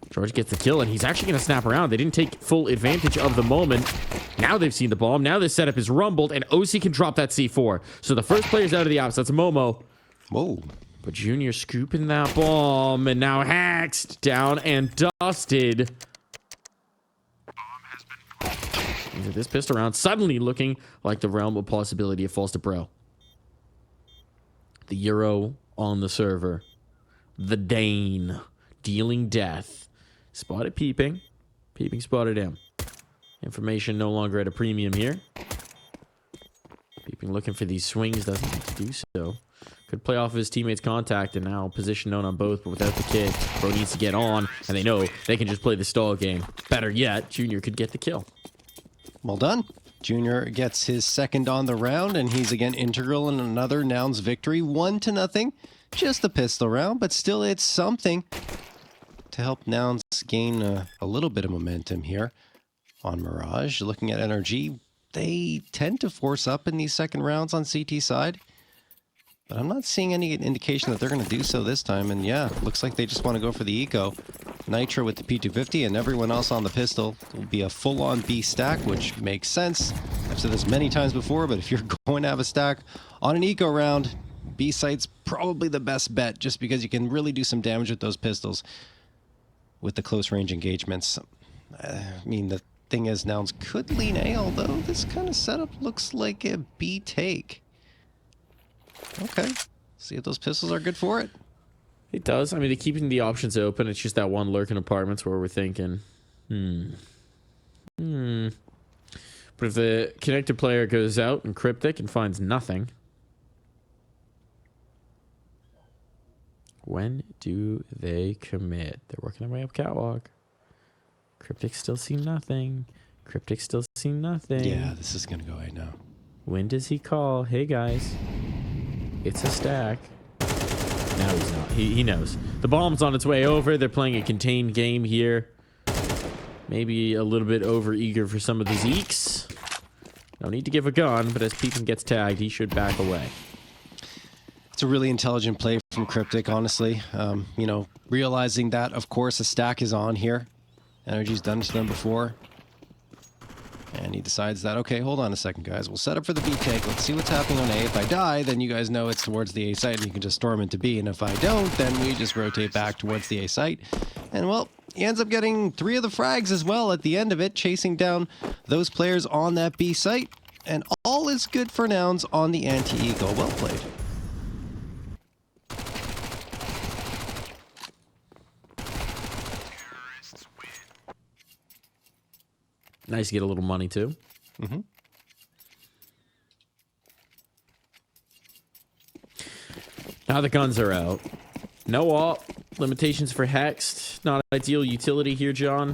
George gets the kill, and he's actually going to snap around. They didn't take full advantage of the moment. Now they've seen the bomb. Now this setup is rumbled, and OC can drop that C4. So the first player's out of the ops. That's Momo.
Whoa.
But Junior scooping that bomb, and now Hexed down and dusted. This pistol round suddenly looking like the realm of possibility. It falls to Bro. The Euro on the server. The Dane dealing death. Spotted Peeping. Peeping spotted him. Information no longer at a premium here. Peeping looking for these swings. Doesn't need to do so. Could play off of his teammate's contact, and now position known on both, but without the kid. Bro needs to get on, and they know they can just play the stall game. Better yet, Junior could get the kill.
Well done. Junior gets his second on the round, and he's again integral in another Nouns victory. 1-0. Just a pistol round, but still it's something to help Nouns gain a little bit of momentum here on Mirage. Looking at NRG, they tend to force up in these second rounds on CT side, but I'm not seeing any indication that they're going to do so this time. And yeah, looks like they just want to go for the eco. Nitro with the P250 and everyone else on the pistol will be a full-on B stack, which makes sense. I've said this many times before, but if you're going to have a stack on an eco round, B site's probably the best bet just because you can really do some damage with those pistols with the close range engagements. I mean, the thing is, Nouns could lean A, although this kind of setup looks like a B take. Okay. See if those pistols are good for it.
It does. I mean, they're keeping the options open. It's just that one lurking apartments where we're thinking, But if the connected player goes out and Cryptic and finds nothing, when do they commit? They're working their way up catwalk. Cryptic still see nothing. Cryptic still see nothing.
Yeah, this is going to go right now.
When does he call? Hey, guys. It's a stack. No, he's not. He knows. The bomb's on its way over. They're playing a contained game here. Maybe a little bit over-eager for some of the Zeeks. No need to give a gun, but as Peepin gets tagged, he should back away.
It's a really intelligent play from Cryptic, honestly. You know, realizing that, of course, a stack is on here. NRG's done it to them before. And he decides that, okay, hold on a second, guys. We'll set up for the B take. Let's see what's happening on A. If I die, then you guys know it's towards the A site and you can just storm into B. And if I don't, then we just rotate back towards the A site. And, well, he ends up getting 3 of the frags as well at the end of it, chasing down those players on that B site. And all is good for Nouns on the anti-eagle. Well played.
Nice to get a little money, too.
Mm-hmm.
Now the guns are out. No op. Limitations for Hexed. Not ideal utility here, John.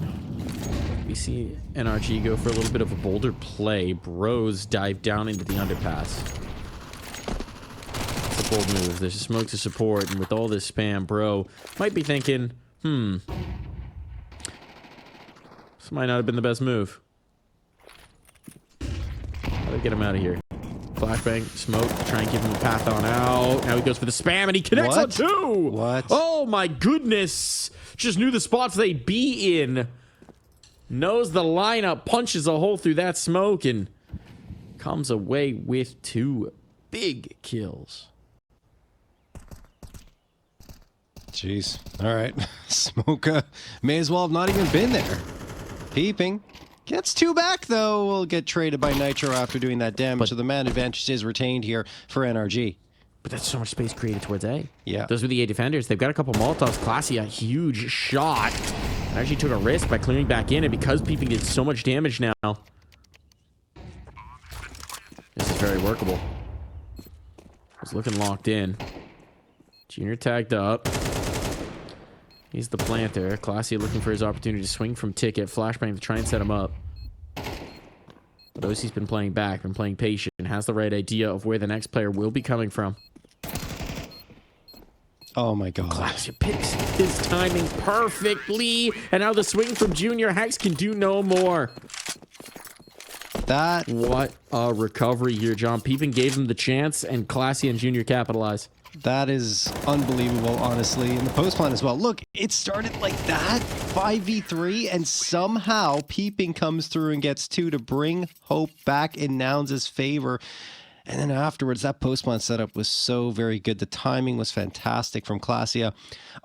We see NRG go for a little bit of a bolder play. Bros dive down into the underpass. It's a bold move. There's a smoke to support, and with all this spam, Bro might be thinking, this might not have been the best move. How do we get him out of here? Flashbang, smoke, try and give him a path on out. Now he goes for the spam, and he connects on 2!
What?
Oh my goodness! Just knew the spots they'd be in. Knows the lineup, punches a hole through that smoke, and comes away with 2 big kills.
Jeez. All right. Smoka may as well have not even been there. Peeping. Gets 2 back, though. Will get traded by Nitro after doing that damage, so the man advantage is retained here for NRG.
But that's so much space created towards A.
Yeah.
Those were the A defenders. They've got a couple Molotovs. Classy, a huge shot. Actually took a risk by clearing back in, and because Peeping did so much damage now, this is very workable. He's looking locked in. Junior tagged up. He's the planter. Classy looking for his opportunity to swing from Ticket. Flashbang to try and set him up. But OC's been playing back, been playing patient, and has the right idea of where the next player will be coming from.
Oh my god.
Classy picks his timing perfectly. And now the swing from Junior. Hex can do no more.
That...
What a recovery here, John. Peepin gave him the chance, and Classy and Junior capitalize.
That is unbelievable, honestly. And the post plan as well. Look, it started like that, 5v3, and somehow Peeping comes through and gets 2 to bring hope back in Nouns' favor. And then afterwards, that post plan setup was so very good. The timing was fantastic from Classia.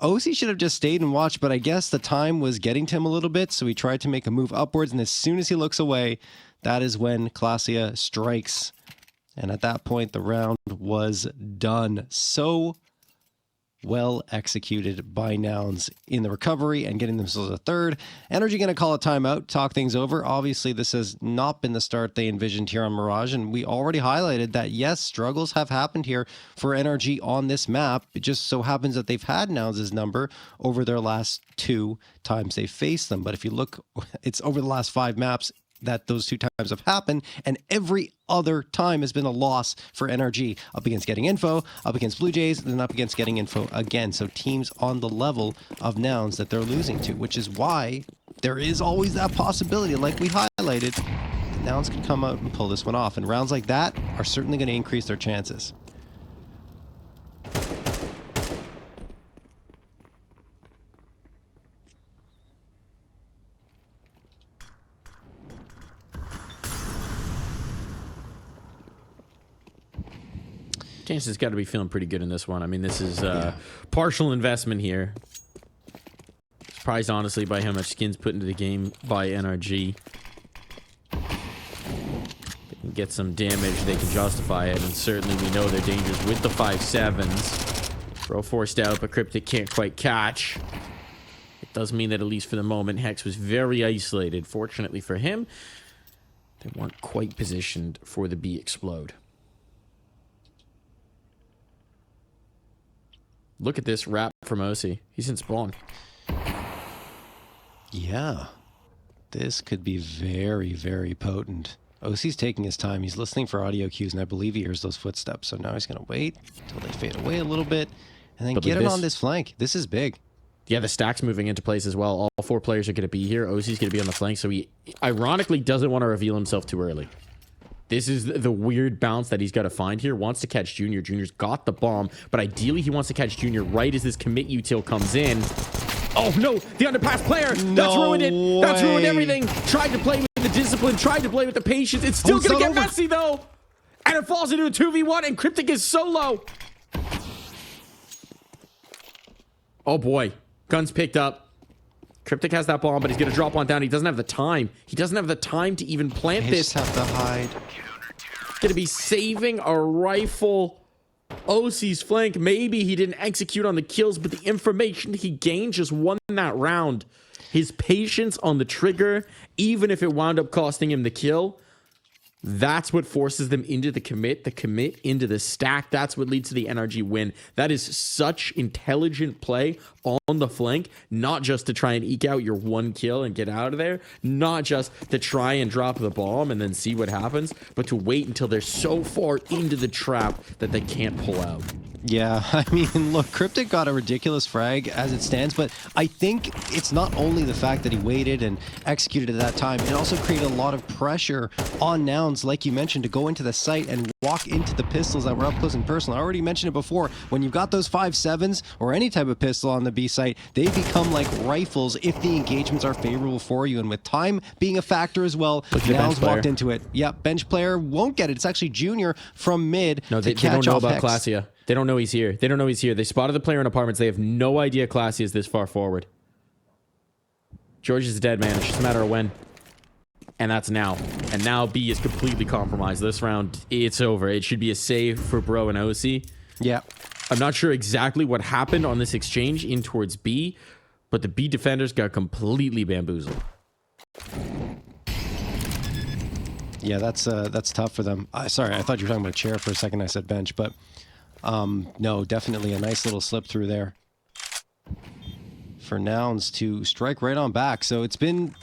OC should have just stayed and watched, but I guess the time was getting to him a little bit, so he tried to make a move upwards, and as soon as he looks away, that is when Classia strikes. And at that point, the round was done. So well executed by Nouns in the recovery and getting themselves a third. NRG going to call a timeout, talk things over. Obviously, this has not been the start they envisioned here on Mirage, and we already highlighted that, yes, struggles have happened here for NRG on this map. It just so happens that they've had Nouns' number over their last 2 times they faced them. But if you look, it's over the last 5 maps that those 2 times have happened, and every other time has been a loss for NRG. Up against Getting Info, up against Blue Jays, and then up against Getting Info again. So teams on the level of Nouns that they're losing to, which is why there is always that possibility, like we highlighted, that Nouns can come out and pull this one off. And rounds like that are certainly going to increase their chances.
Jansen's got to be feeling pretty good in this one. I mean, this is partial investment here. Surprised, honestly, by how much skin's put into the game by NRG. They can get some damage, they can justify it, and certainly we know they're dangerous with the 5-7s. Bro forced out, but Cryptic can't quite catch. It does mean that, at least for the moment, Hex was very isolated. Fortunately for him, they weren't quite positioned for the B explode. Look at this wrap from OC. He's in spawn.
Yeah. This could be very, very potent. OC's taking his time. He's listening for audio cues, and I believe he hears those footsteps. So now he's going to wait until they fade away a little bit, and then get it on this flank. This is big.
Yeah, the stack's moving into place as well. All 4 players are going to be here. OC's going to be on the flank, so he ironically doesn't want to reveal himself too early. This is the weird balance that he's got to find here. Wants to catch Junior. Junior's got the bomb, but ideally he wants to catch Junior right as this commit util comes in. Oh no, the underpass player. That's ruined it. That's ruined everything. Tried to play with the discipline, tried to play with the patience. It's still going to get messy though. And it falls into a 2v1 and Cryptic is solo. Oh boy, guns picked up. Cryptic has that bomb, but he's going to drop one down. He doesn't have the time. He doesn't have the time to even plant this.
Just have to hide.
Going to be saving a rifle. OC's flank. Maybe he didn't execute on the kills, but the information he gained just won that round. His patience on the trigger, even if it wound up costing him the kill, that's what forces them into the commit into the stack. That's what leads to the NRG win. That is such intelligent play on the flank, not just to try and eke out your 1 kill and get out of there, not just to try and drop the bomb and then see what happens, but to wait until they're so far into the trap that they can't pull out.
Yeah, I mean, look, Cryptic got a ridiculous frag as it stands, but I think it's not only the fact that he waited and executed at that time, it also created a lot of pressure on Nouns, like you mentioned, to go into the site and walk into the pistols that were up close and personal. I already mentioned it before, when you've got those 5.7s or any type of pistol on the B site, they become like rifles if the engagements are favorable for you, and with time being a factor as well, Nouns walked into it. Yep, bench player won't get it. It's actually Junior from mid to catch off Hex.
They don't know about Classia. They don't know he's here. They don't know he's here. They spotted the player in apartments. They have no idea Classy is this far forward. George is dead, man. It's just a matter of when. And that's now. And now B is completely compromised. This round, it's over. It should be a save for Bro and OC.
Yeah.
I'm not sure exactly what happened on this exchange in towards B, but the B defenders got completely bamboozled.
Yeah, that's tough for them. Sorry, I thought you were talking about a chair for a second. I said bench, but no, definitely a nice little slip through there for Nouns to strike right on back. So it's been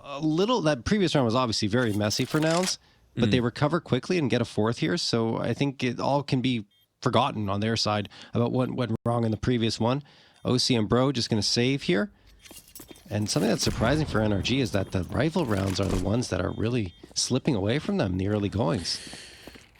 a little, that previous round was obviously very messy for Nouns, but they recover quickly and get a 4th here. So I think it all can be forgotten on their side about what went wrong in the previous one. OC and Bro just going to save here. And something that's surprising for NRG is that the rifle rounds are the ones that are really slipping away from them in the early goings.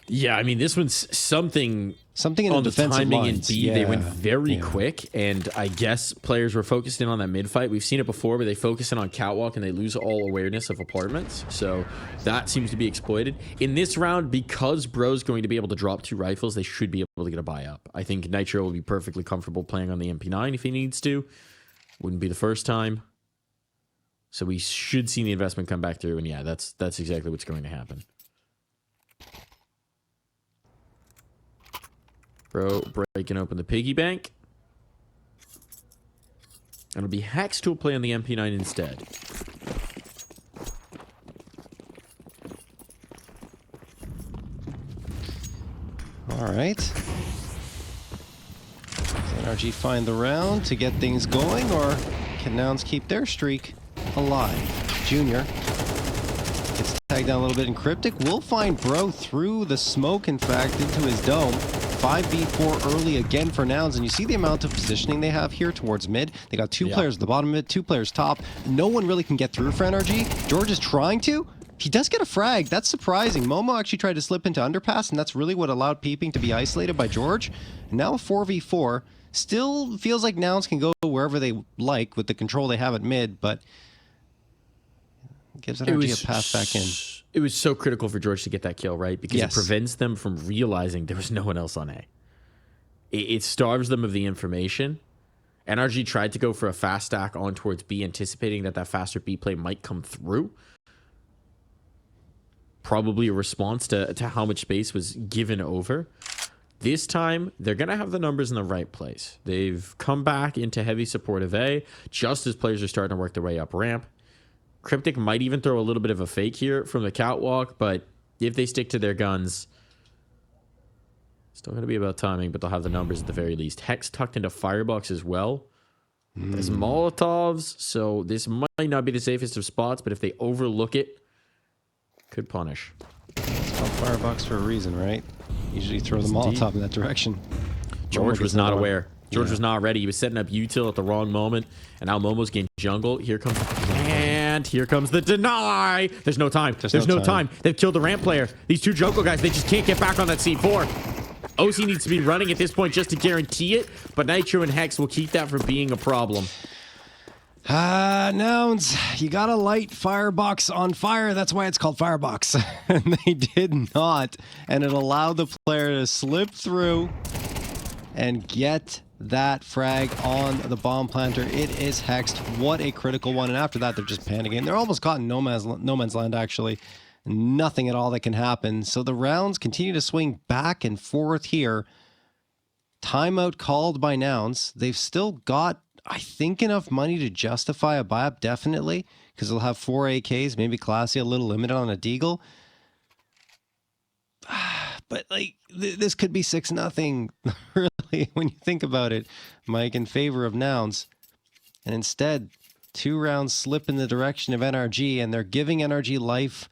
Yeah, I mean, this one's something
in
on
the defensive
timing
lines.
in B. They went very quick, and I guess players were focused in on that mid fight. We've seen it before, but they focus in on catwalk and they lose all awareness of apartments. So that seems to be exploited. In this round, because Bro's going to be able to drop 2 rifles, they should be able to get a buy up. I think Nitro will be perfectly comfortable playing on the MP9 if he needs to. Wouldn't be the first time. So we should see the investment come back through, and yeah, that's exactly what's going to happen. Bro breaking open the piggy bank. It'll be Hex to play on the MP9 instead.
All right. Does NRG find the round to get things going, or can Nouns keep their streak alive? Junior gets tagged down a little bit, and Cryptic will find Bro through the smoke, in fact, into his dome. 5v4 early again for Nouns, and you see the amount of positioning they have here towards mid. They got 2 players at the bottom mid, 2 players top. No one really can get through for NRG. George is trying to. He does get a frag. That's surprising. Momo actually tried to slip into underpass, and that's really what allowed Peeping to be isolated by George. And now a 4v4. Still feels like Nouns can go wherever they like with the control they have at mid, but gives NRG a pass back in.
It was so critical for George to get that kill, right? Because it prevents them from realizing there was no one else on A. it starves them of the information. NRG tried to go for a fast stack on towards B, anticipating that faster B play might come through. Probably a response to how much space was given over. This time, they're going to have the numbers in the right place. They've come back into heavy support of A, just as players are starting to work their way up ramp. Cryptic might even throw a little bit of a fake here from the catwalk, but if they stick to their guns, still going to be about timing, but they'll have the numbers at the very least. Hex tucked into Firebox as well. There's Molotovs, so this might not be the safest of spots, but if they overlook it, could punish.
It's called Firebox for a reason, right? Usually throw the Molotov in that direction.
George was not aware. George was not ready. He was setting up util at the wrong moment, and now Momo's getting jungle. Here comes the deny. There's no time. There's no time. They've killed the ramp player. These two jungle guys, they just can't get back on that C4. OC needs to be running at this point just to guarantee it, but Nitro and Hex will keep that from being a problem.
Nouns, you gotta light Firebox on fire. That's why it's called Firebox. And they did not. And it allowed the player to slip through and get that frag on the bomb planter. It is hexed. What a critical one. And after that, they're just panicking. They're almost caught in no man's land, actually. Nothing at all that can happen. So the rounds continue to swing back and forth here. Timeout called by Nouns. They've still got, I think, enough money to justify a buy-up, definitely, because they'll have 4 AKs, maybe Classy a little limited on a Deagle. But, like, this could be 6-0, really, when you think about it, Mike, in favor of Nouns. And instead, 2 rounds slip in the direction of NRG, and they're giving NRG life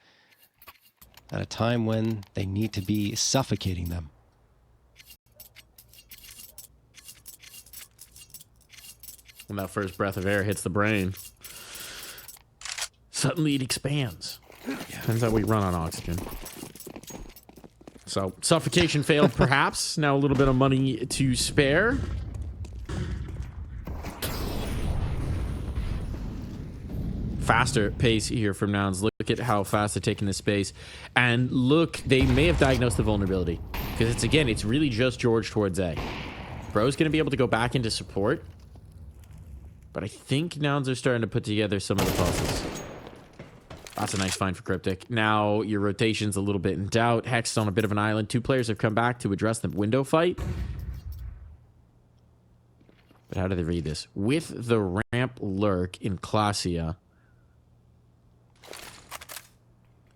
at a time when they need to be suffocating them.
When that first breath of air hits the brain, suddenly it expands. Depends how we run on oxygen. So, suffocation failed, perhaps. Now a little bit of money to spare. Faster pace here from Nouns. Look at how fast they're taking this space. And look, they may have diagnosed the vulnerability. Because it's really just George towards A. Bro's going to be able to go back into support. But I think Nouns are starting to put together some of the puzzles. That's a nice find for Cryptic. Now your rotation's a little bit in doubt. Hex on a bit of an island. 2 players have come back to address the window fight. But how do they read this? With the ramp lurk in Classia,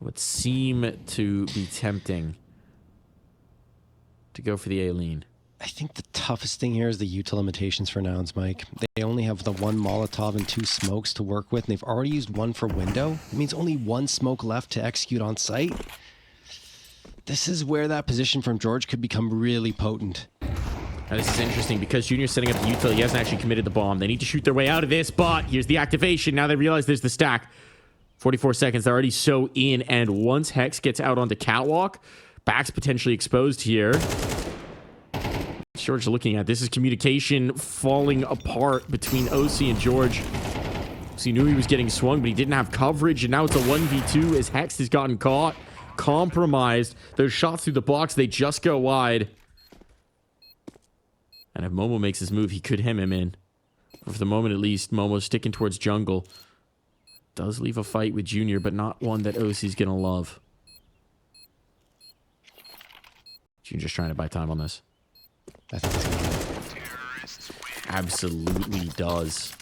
would seem to be tempting to go for the A-lean.
I think the toughest thing here is the util limitations for Nouns, Mike. They only have the 1 Molotov and 2 smokes to work with, and they've already used 1 for window. It means only 1 smoke left to execute on site. This is where that position from George could become really potent.
Now this is interesting because Junior's setting up the util. He hasn't actually committed the bomb. They need to shoot their way out of this, but here's the activation. Now they realize there's the stack. 44 seconds. They're already so in, and once Hex gets out onto catwalk, back's potentially exposed here. George looking at this is communication falling apart between OC and George. So he knew he was getting swung, but he didn't have coverage, and now it's a 1v2 as Hex has gotten caught, compromised. Those shots through the box, they just go wide. And if Momo makes his move, he could hem him in. For the moment, at least, Momo's sticking towards jungle. Does leave a fight with Junior, but not one that OC's gonna love. Junior's trying to buy time on this.
I think it's gonna get
Absolutely does.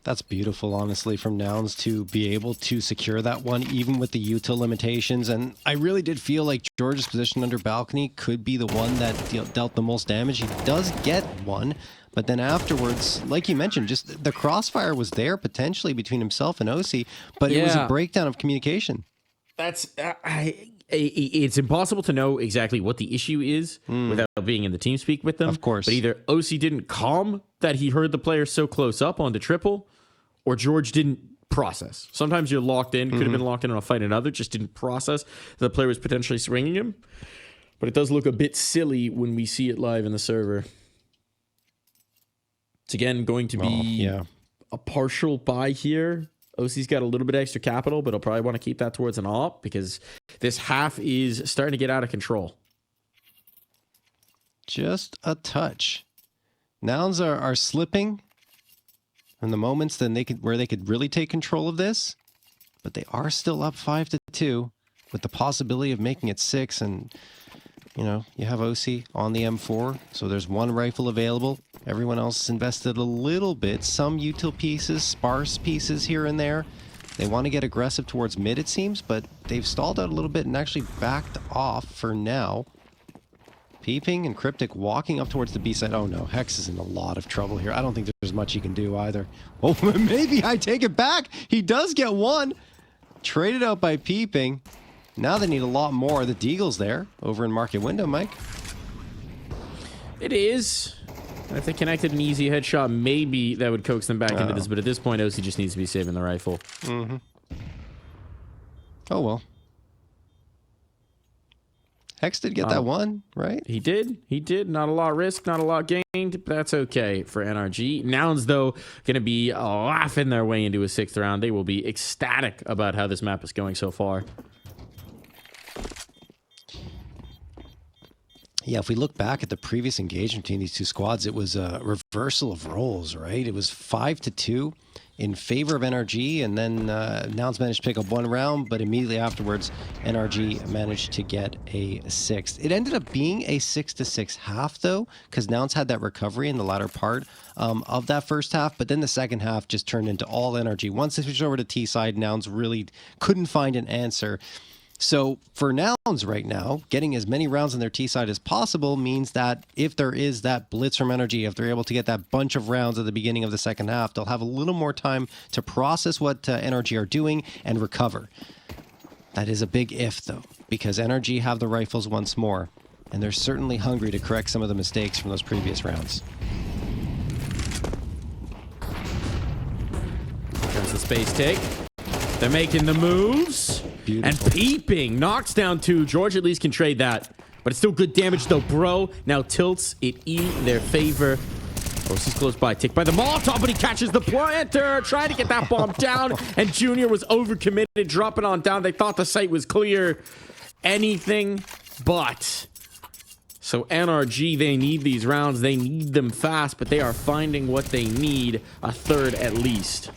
That's beautiful, honestly, from Nouns to be able to secure that one, even with the util limitations. And I really did feel like George's position under balcony could be the one that dealt the most damage. He does get one, but then afterwards, like you mentioned, just the crossfire was there potentially between himself and OC, but it was a breakdown of communication.
That's it's impossible to know exactly what the issue is without being in the team speak with them.
Of course.
But either OC didn't calm that he heard the player so close up on the triple, or George didn't process. Sometimes you're locked in, could have been locked in on a fight another, just didn't process that the player was potentially swinging him. But it does look a bit silly when we see it live in the server. It's again going to be a partial buy here. OC's got a little bit extra capital, but he'll probably want to keep that towards an op because this half is starting to get out of control.
Just a touch. Nouns are slipping in the moments where they could really take control of this, but they are still up 5-2 with the possibility of making it 6. And you have OC on the M4, so there's one rifle available. Everyone else invested a little bit, some util pieces, sparse pieces here and there. They want to get aggressive towards mid, it seems, but they've stalled out a little bit and actually backed off for now. Peeping and Cryptic walking up towards the B side. Oh no, Hex is in a lot of trouble here. I don't think there's much he can do either. Oh, maybe I take it back. He does get one. Traded out by Peeping. Now they need a lot more. The Deagle's there over in Market Window, Mike.
It is. If they connected an easy headshot, maybe that would coax them back into this. But at this point, OC just needs to be saving the rifle.
Mm-hmm. Oh, well. Hex did get that one, right?
He did. He did. Not a lot risk, not a lot gained, but that's okay for NRG. Nouns, though, going to be laughing their way into a 6th round. They will be ecstatic about how this map is going so far.
Yeah, if we look back at the previous engagement between these two squads, it was a reversal of roles, right? It was 5-2 in favor of NRG, and then Nouns managed to pick up one round, but immediately afterwards, NRG managed to get a 6th. It ended up being a 6-6 half, though, because Nouns had that recovery in the latter part of that first half, but then the second half just turned into all NRG. Once they switched over to T side, Nouns really couldn't find an answer. So for Nouns right now, getting as many rounds on their T side as possible means that if there is that blitz from NRG, if they're able to get that bunch of rounds at the beginning of the second half, they'll have a little more time to process what NRG are doing and recover. That is a big if, though, because NRG have the rifles once more, and they're certainly hungry to correct some of the mistakes from those previous rounds.
There's the space take. They're making the moves. Beautiful. And Peeping knocks down 2. George at least can trade that. But it's still good damage, though, bro. Now tilts it in their favor. OC's close by. Tick by the Molotov, but he catches the planter. Trying to get that bomb down. And Junior was overcommitted, dropping on down. They thought the site was clear. Anything but. So NRG, they need these rounds. They need them fast, but they are finding what they need. A 3rd at least.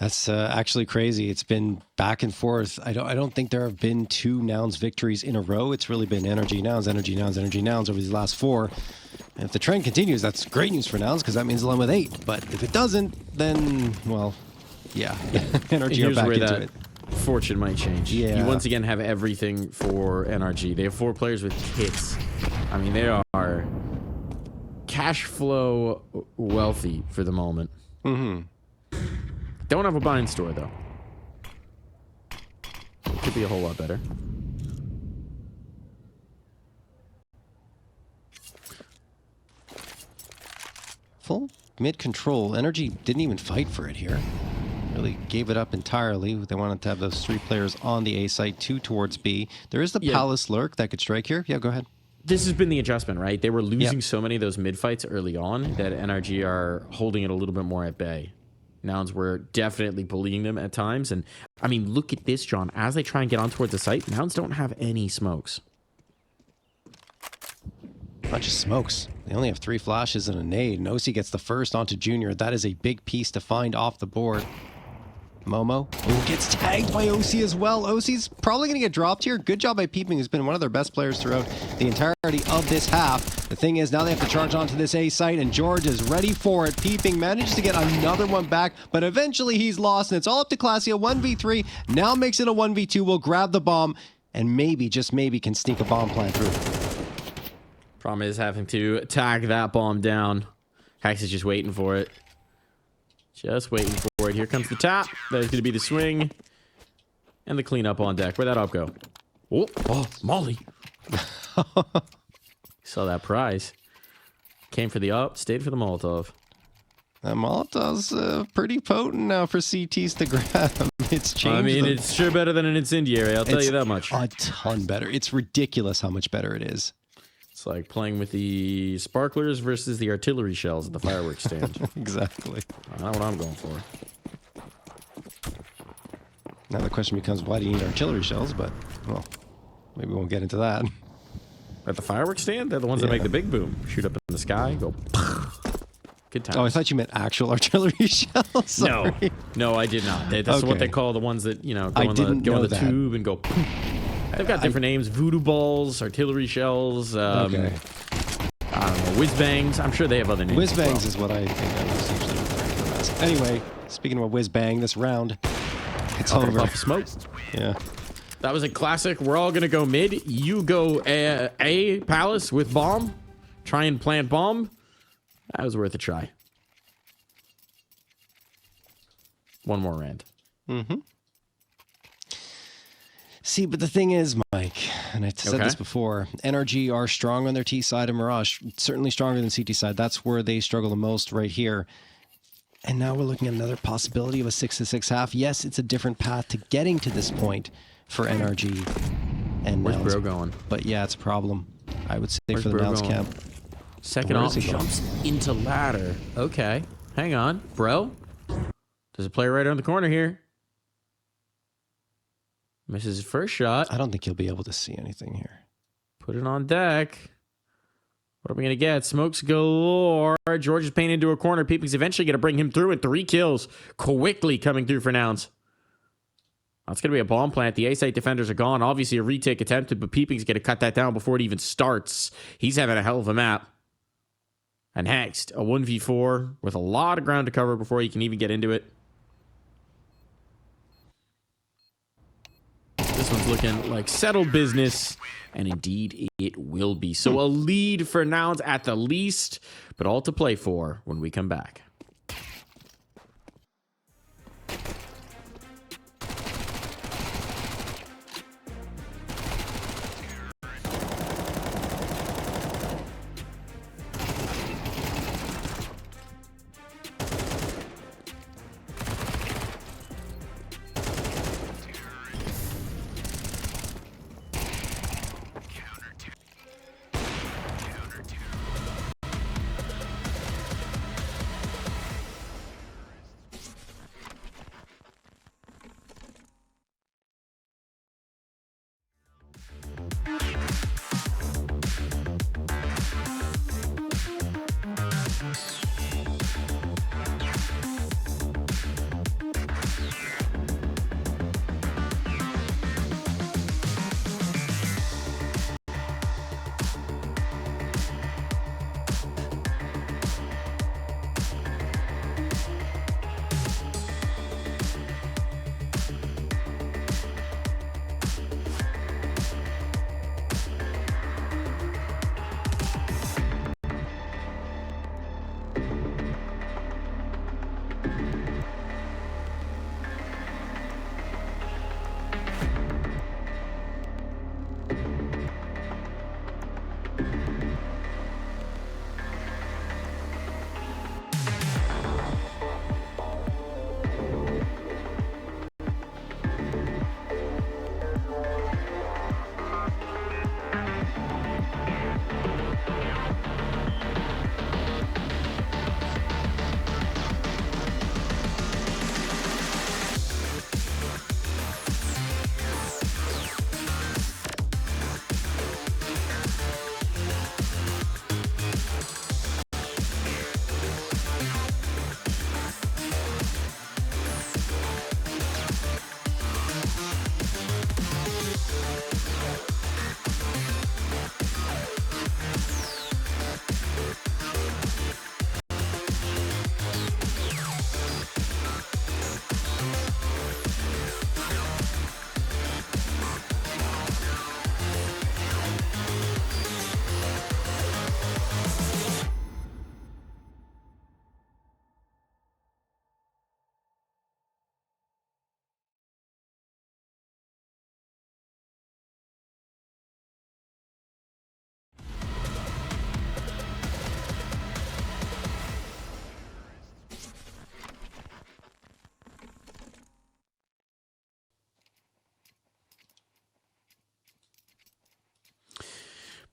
That's actually crazy. It's been back and forth. I don't think there have been 2 Nouns victories in a row. It's really been NRG Nouns, NRG Nouns, NRG Nouns over these last 4. And if the trend continues, that's great news for Nouns because that means they'll end with 8. But if it doesn't, then, well, yeah. NRG are back into it.
Fortune might change.
Yeah.
You once again have everything for NRG. They have 4 players with kits. I mean, they are cash flow wealthy for the moment.
Mm-hmm.
Don't have a bind store, though. It could be a whole lot better.
Full mid control. NRG didn't even fight for it here. Really gave it up entirely. They wanted to have those 3 players on the A site, 2 towards B. There is the Palace Lurk that could strike here. Yeah, go ahead.
This has been the adjustment, right? They were losing so many of those mid fights early on that NRG are holding it a little bit more at bay. Nouns were definitely bullying them at times. And, I mean, look at this, John. As they try and get on towards the site, Nouns don't have any smokes.
Not just smokes. They only have 3 flashes and a nade. Nosy gets the first onto Junior. That is a big piece to find off the board. Momo gets tagged by OC as well. OC's probably going to get dropped here. Good job by Peeping, who's been one of their best players throughout the entirety of this half. The thing is, now they have to charge onto this A site, and George is ready for it. Peeping manages to get another one back, but eventually he's lost, and it's all up to Classio. 1v3, now makes it a 1v2. Will grab the bomb, and maybe, just maybe, can sneak a bomb plant through.
Problem is having to tag that bomb down. Hex is just waiting for it. Just waiting for it. Here comes the tap. There's going to be the swing. And the cleanup on deck. Where'd that up go? Oh, Molly. Saw that prize. Came for the up, stayed for the Molotov.
That Molotov's pretty potent now for CTs to grab. It's changed.
I mean, it's sure better than an incendiary. I'll tell you that much.
A ton better. It's ridiculous how much better it is.
It's like playing with the sparklers versus the artillery shells at the fireworks stand.
Exactly.
I know what I'm going for.
Now the question becomes, why do you need artillery shells? But, well, maybe we won't get into that.
At the fireworks stand, they're the ones that make the big boom. Shoot up in the sky, go. Good times.
Oh, I thought you meant actual artillery shells. Sorry.
No, I did not. That's what they call the ones that, you know, go in the tube and go. They've got different names: voodoo balls, artillery shells.
Okay.
I don't know, whiz bangs. I'm sure they have other names.
Whiz bangs is what I think I was usually referring to them as. Anyway, speaking of a whiz bang, this round, it's over.
Puff of smoke.
Yeah.
That was a classic. We're all gonna go mid. You go a palace with bomb. Try and plant bomb. That was worth a try. One more round.
Mm-hmm. See, but the thing is, Mike, and I said this before, NRG are strong on their T side of Mirage, certainly stronger than CT side. That's where they struggle the most right here. And now we're looking at another possibility of a 6-6 half. Yes, it's a different path to getting to this point for NRG and
Where's
Nouns.
Bro going?
But yeah, it's a problem, I would say,
Where's
for the
Bro
Nouns
going?
camp.
Second
Where
off,
is he going?
jumps into ladder. Okay, hang on, bro. There's a player right around the corner here. Misses his first shot.
I don't think he'll be able to see anything here.
Put it on deck. What are we going to get? Smokes galore. George is painted into a corner. Peeping's eventually going to bring him through with 3 kills. Quickly coming through for Nouns. That's going to be a bomb plant. The A-site defenders are gone. Obviously, a retake attempted, but Peeping's going to cut that down before it even starts. He's having a hell of a map. And next, a 1v4 with a lot of ground to cover before he can even get into it. This one's looking like settled business, and indeed it will be. So a lead for Nouns at the least, but all to play for when we come back.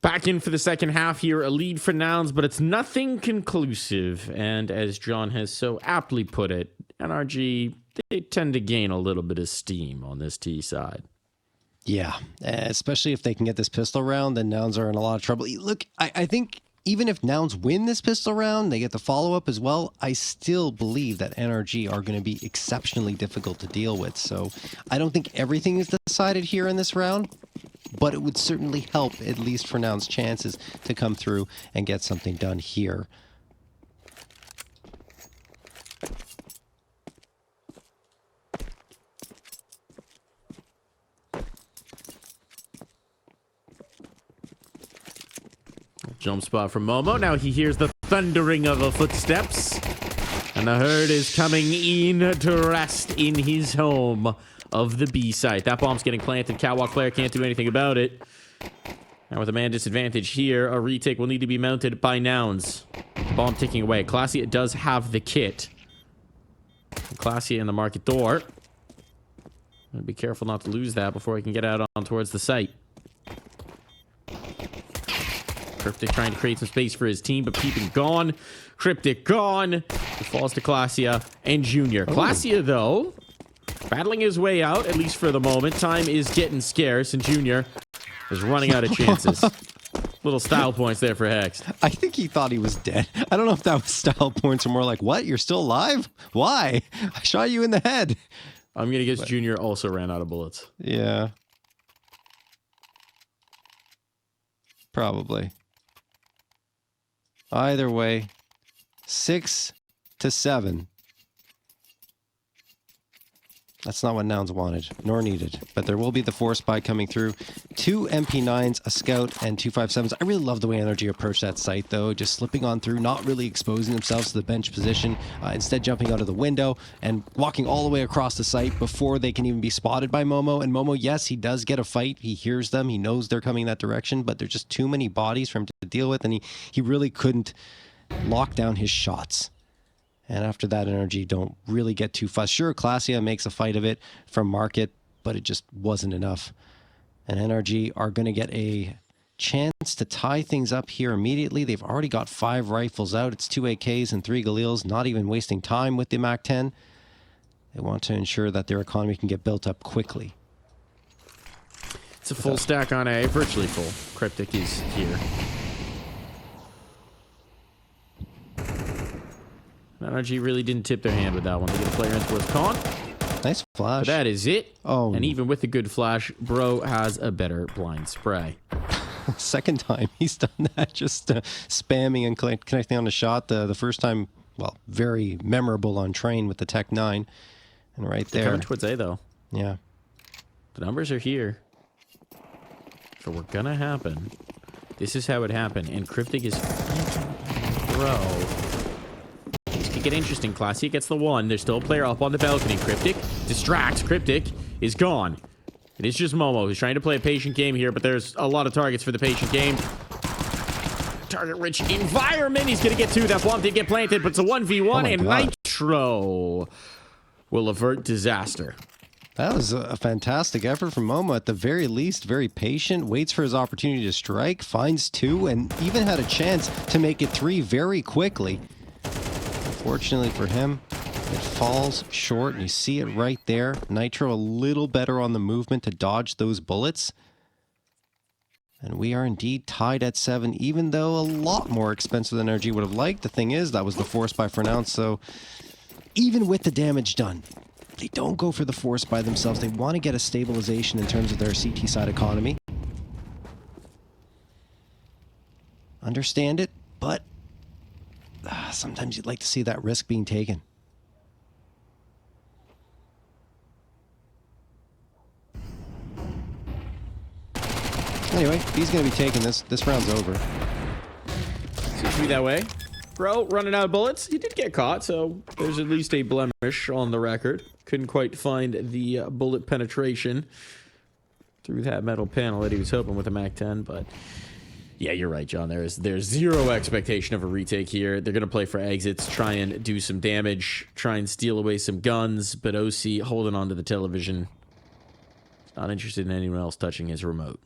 Back in for the second half here, a lead for Nouns, but it's nothing conclusive. And as John has so aptly put it, NRG they tend to gain a little bit of steam on this T side.
Yeah, especially if they can get this pistol round, then Nouns are in a lot of trouble. Look, I think even if Nouns win this pistol round, they get the follow-up as well, I still believe that NRG are going to be exceptionally difficult to deal with. So I don't think everything is decided here in this round, but it would certainly help, at least for Nouns' chances to come through and get something done here.
Jump spot from Momo. Now he hears the thundering of the footsteps. And the herd is coming in to rest in his home of the B site. That bomb's getting planted. Catwalk player can't do anything about it. Now with a man disadvantage here, a retake will need to be mounted by Nouns. Bomb ticking away. Classy does have the kit. Classy in the market door. Be careful not to lose that before he can get out on towards the site. Cryptic trying to create some space for his team, but keeping gone. Cryptic gone. It falls to Classia and Junior. Classia, though, battling his way out, at least for the moment. Time is getting scarce, and Junior is running out of chances. Little style points there for Hex.
I think he thought he was dead. I don't know if that was style points or more like, what? You're still alive? Why? I shot you in the head.
I'm going to guess Junior also ran out of bullets.
Yeah. Probably. Either way, 6-7. That's not what Nouns wanted, nor needed. But there will be the force spy coming through. 2 MP9s, a scout, and 257s. I really love the way NRG approached that site, though. Just slipping on through, not really exposing themselves to the bench position. Instead, jumping out of the window and walking all the way across the site before they can even be spotted by Momo. And Momo, yes, he does get a fight. He hears them. He knows they're coming that direction. But there's just too many bodies for him to deal with. And he really couldn't lock down his shots. And after that, NRG don't really get too fussed. Sure, Classia makes a fight of it from market, but it just wasn't enough. And NRG are going to get a chance to tie things up here immediately. They've already got 5 rifles out. It's 2 AKs and 3 Galils, not even wasting time with the MAC-10. They want to ensure that their economy can get built up quickly.
It's a full stack on A, virtually full. Cryptic is here. NRG really didn't tip their hand with that one. They get a player in towards Con.
Nice flash.
But that is it.
Oh.
And even with the good flash, Bro has a better blind spray.
Second time he's done that, just spamming and connecting on the shot. The first time, well, very memorable on train with the Tech 9. And right there.
They're coming towards A, though.
Yeah.
The numbers are here. So we're going to happen. This is how it happened. And Cryptic is... Bro... Could get interesting. Classy gets the 1. There's still a player up on the balcony. Cryptic distracts. Cryptic is gone. It is just Momo who's trying to play a patient game here, but there's a lot of targets for the patient game. Target-rich environment. He's going to get 2. That bomb did get planted, but it's a 1v1, and God. Nitro will avert disaster.
That was a fantastic effort from Momo. At the very least, very patient, waits for his opportunity to strike, finds 2, and even had a chance to make it 3 very quickly. Fortunately for him, it falls short, and you see it right there. Nitro a little better on the movement to dodge those bullets. And we are indeed tied at 7, even though a lot more expensive than NRG would have liked. The thing is, that was the force buy for Nouns, so even with the damage done, they don't go for the force by themselves. They want to get a stabilization in terms of their CT side economy. Understand it, but sometimes you'd like to see that risk being taken. Anyway, he's going to be taking this. This round's over.
Seems to be that way. Bro, running out of bullets. He did get caught, so there's at least a blemish on the record. Couldn't quite find the bullet penetration through that metal panel that he was hoping with a MAC-10, but... Yeah, you're right, John. There's zero expectation of a retake here. They're going to play for exits, try and do some damage, try and steal away some guns, but OC holding on to the television. Not interested in anyone else touching his remote.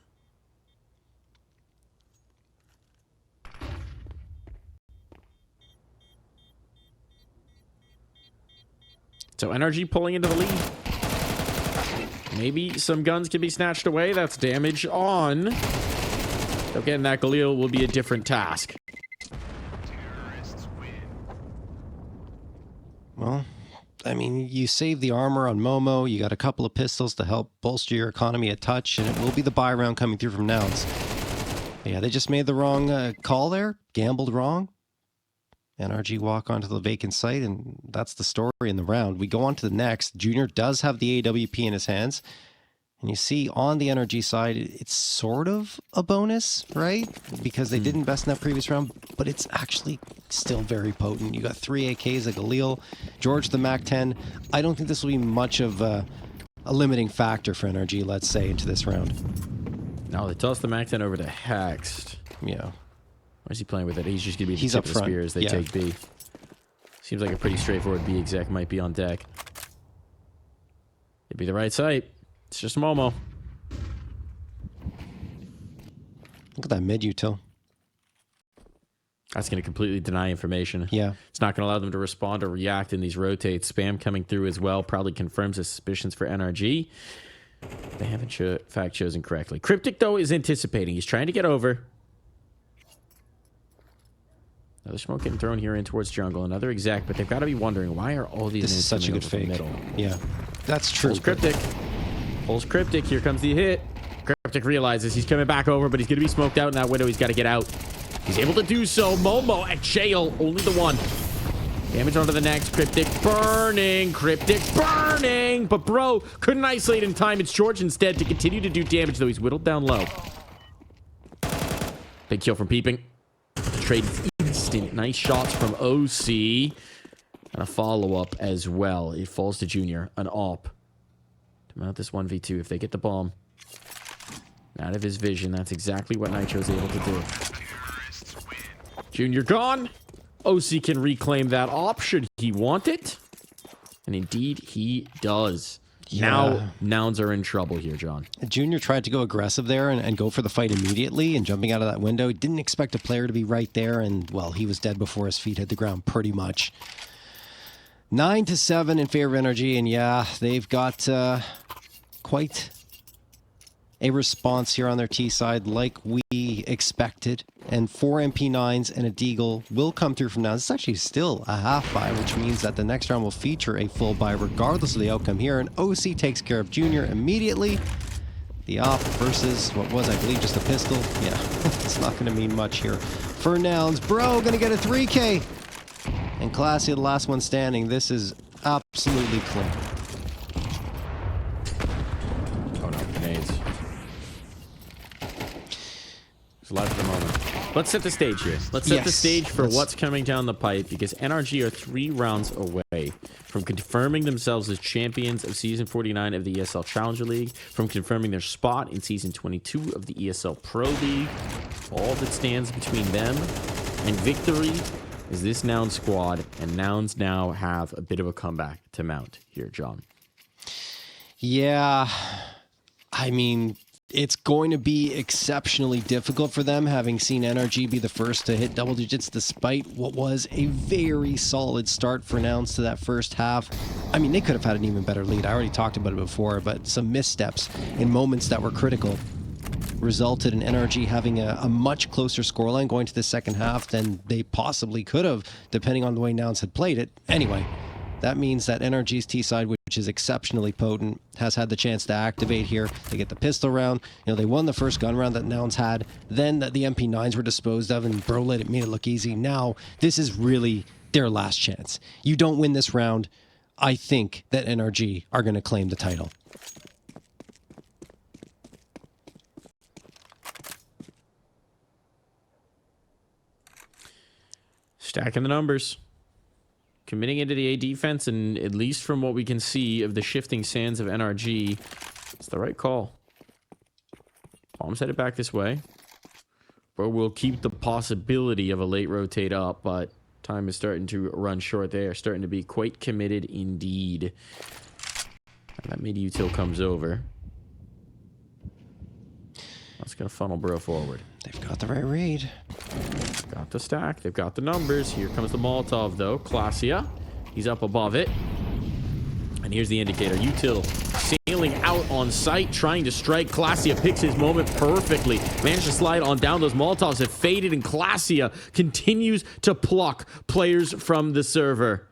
So NRG pulling into the lead. Maybe some guns can be snatched away. That's damage on. So getting that Galil will be a different task.
Well, I mean, you save the armor on Momo. You got a couple of pistols to help bolster your economy a touch, and it will be the buy round coming through from Nouns. But yeah, they just made the wrong call there. Gambled wrong. NRG walk onto the vacant site, and that's the story in the round. We go on to the next. Junior does have the AWP in his hands. And you see on the NRG side, it's sort of a bonus, right? Because they didn't best in that previous round, but it's actually still very potent. You got 3 AKs, a Galil, George the MAC-10. I don't think this will be much of a limiting factor for NRG, let's say, into this round.
No, they toss the MAC-10 over to Hext.
Yeah.
Where's he playing with it? He's just going to be the
He's
tip
up
of the
front.
spear as they
Yeah.
take B. Seems like a pretty straightforward B exec might be on deck. It'd be the right site. It's just Momo.
Look at that mid util.
That's going to completely deny information.
Yeah.
It's not going to allow them to respond or react in these rotates. Spam coming through as well probably confirms the suspicions for NRG. They haven't in fact chosen correctly. Cryptic, though, is anticipating. He's trying to get over. Another smoke getting thrown here in towards jungle. Another exec, but they've got to be wondering, why are all these
This is
nades
such a
coming
good
over from
fake.
middle?
Yeah. That's true.
Pulls Cryptic. Pulls Cryptic. Here comes the hit. Cryptic realizes he's coming back over, but he's going to be smoked out in that window. He's got to get out. He's able to do so. Momo at jail. Only the one. Damage onto the next. Cryptic burning. Cryptic burning. But bro, couldn't isolate in time. It's George instead to continue to do damage, though he's whittled down low. Big kill from Peeping. Trade instant. Nice shots from OC. And a follow-up as well. It falls to Junior. An AWP. To mount this 1v2 if they get the bomb. Out of his vision. That's exactly what Nitro's able to do. Junior gone. OC can reclaim that AWP should he want it. And indeed, he does.
Yeah.
Now, Nouns are in trouble here, John.
Junior tried to go aggressive there and go for the fight immediately, and jumping out of that window. He didn't expect a player to be right there, and, well, he was dead before his feet hit the ground pretty much. 9-7 in favor of NRG, and yeah, they've got quite a response here on their T side like we expected. And 4 MP9s and a Deagle will come through from now. It's actually still a half buy, which means that the next round will feature a full buy regardless of the outcome here. And OC takes care of Junior immediately. The AWP versus what was, I believe, just a pistol. Yeah, it's not going to mean much here for Nouns. Bro, going to get a 3K. And Classy, the last one standing. This is absolutely clean.
Oh no, grenades. There's a lot for the moment. Let's set the stage here. Let's set the stage for what's coming down the pipe, because NRG are 3 rounds away from confirming themselves as champions of Season 49 of the ESL Challenger League, from confirming their spot in Season 22 of the ESL Pro League. All that stands between them and victory is this Nouns squad, and Nouns now have a bit of a comeback to mount here, John.
Yeah, I mean, it's going to be exceptionally difficult for them, having seen NRG be the first to hit double digits despite what was a very solid start for Nouns to that first half. I mean, they could have had an even better lead. I already talked about it before, but some missteps in moments that were critical resulted in NRG having a much closer scoreline going to the second half than they possibly could have, depending on the way Nouns had played it. Anyway, that means that NRG's T side, which is exceptionally potent, has had the chance to activate here. They get the pistol round. You know, they won the first gun round that Nouns had. Then the MP9s were disposed of, and Bro made it look easy. Now, this is really their last chance. You don't win this round, I think that NRG are going to claim the title.
Stacking the numbers. Committing into the A defense, and at least from what we can see of the shifting sands of NRG, it's the right call. Bomb's headed back this way. But we'll keep the possibility of a late rotate up, but time is starting to run short. They are starting to be quite committed indeed. And that mid util comes over. That's going to funnel Bro forward.
They've got the right read.
Got the stack. They've got the numbers. Here comes the Molotov, though. Klasia. He's up above it. And here's the indicator. Util sailing out on sight, trying to strike. Klassia picks his moment perfectly. Managed to slide on down. Those Molotovs have faded, and Klassia continues to pluck players from the server.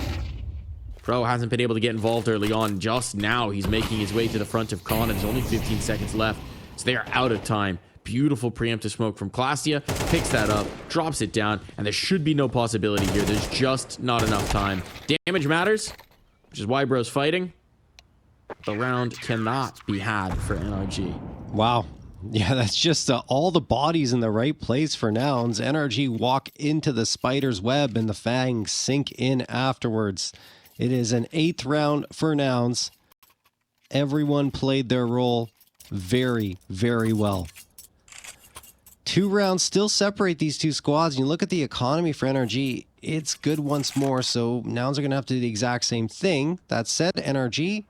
Pro hasn't been able to get involved early on. Just now, he's making his way to the front of Con, and there's only 15 seconds left. So they are out of time. Beautiful preemptive smoke from Klassia. Picks that up, drops it down, and there should be no possibility here. There's just not enough time. Damage matters, which is why Bro's fighting. The round cannot be had for NRG.
Wow. Yeah, that's just all the bodies in the right place for Nouns. NRG walk into the spider's web, and the fangs sink in afterwards. It is an 8th round for Nouns. Everyone played their role very, very well. 2 rounds still separate these two squads. And you look at the economy for NRG, it's good once more. So Nouns are going to have to do the exact same thing. That said, NRG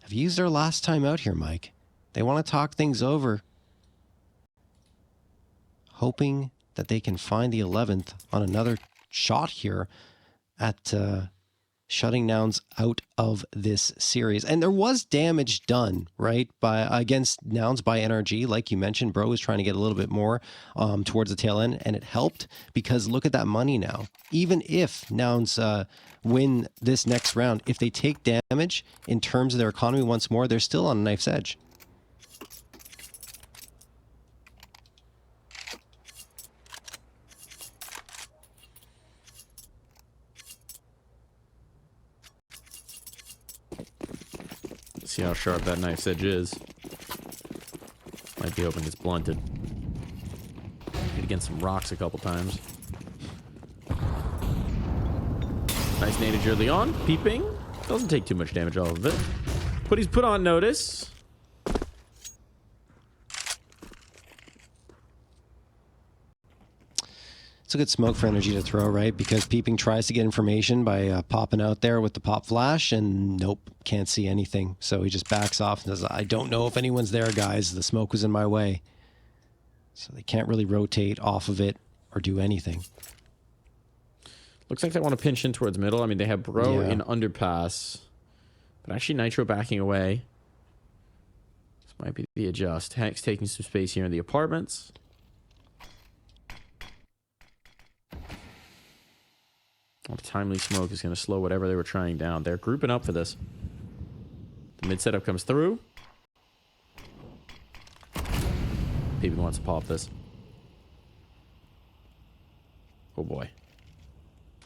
have used their last time out here, Mike. They want to talk things over, hoping that they can find the 11th on another shot here at shutting Nouns out of this series. And there was damage done, right, against Nouns by NRG. Like you mentioned, Bro was trying to get a little bit more towards the tail end, and it helped because look at that money now. Even if Nouns win this next round, if they take damage in terms of their economy once more, they're still on a knife's edge.
See how sharp that knife's edge is. Might be hoping it's blunted. Hit against some rocks a couple times. Nice natage early on. Peeping. Doesn't take too much damage off of it. But he's put on notice.
It's a good smoke for NRG to throw, right? Because Peeping tries to get information by popping out there with the pop flash, and nope, can't see anything. So he just backs off and says, I don't know if anyone's there, guys. The smoke was in my way. So they can't really rotate off of it or do anything.
Looks like they want to pinch in towards middle. I mean, they have Bro in underpass. But actually Nitro backing away. This might be the adjust. Hex taking some space here in the apartments. Well, the timely smoke is going to slow whatever they were trying down. They're grouping up for this. The mid setup comes through. Peeping wants to pop this. Oh boy.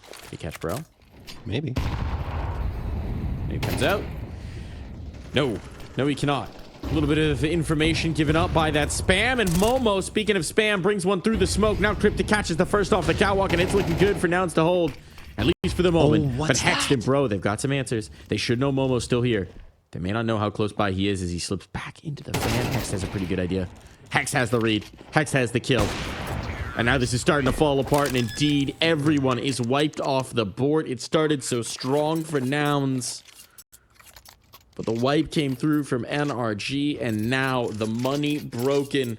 Can he catch Bro?
Maybe.
He comes out. No. No, he cannot. A little bit of information given up by that spam, and Momo, speaking of spam, brings one through the smoke. Now Cryptic catches the first off the catwalk, and it's looking good for Nouns to hold. At least for the moment. But Hex and Bro, they've got some answers. They should know Momo's still here. They may not know how close by he is as he slips back into the van. Hex has a pretty good idea. Hex has the read. Hex has the kill. And now this is starting to fall apart, and indeed, everyone is wiped off the board. It started so strong for Nouns. But the wipe came through from NRG, and now the money broken.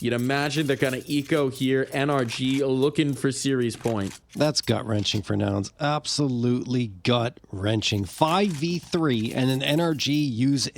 You'd imagine they're going to eco here. NRG looking for series point.
That's gut-wrenching for Nouns. Absolutely gut-wrenching. 5v3, and then NRG use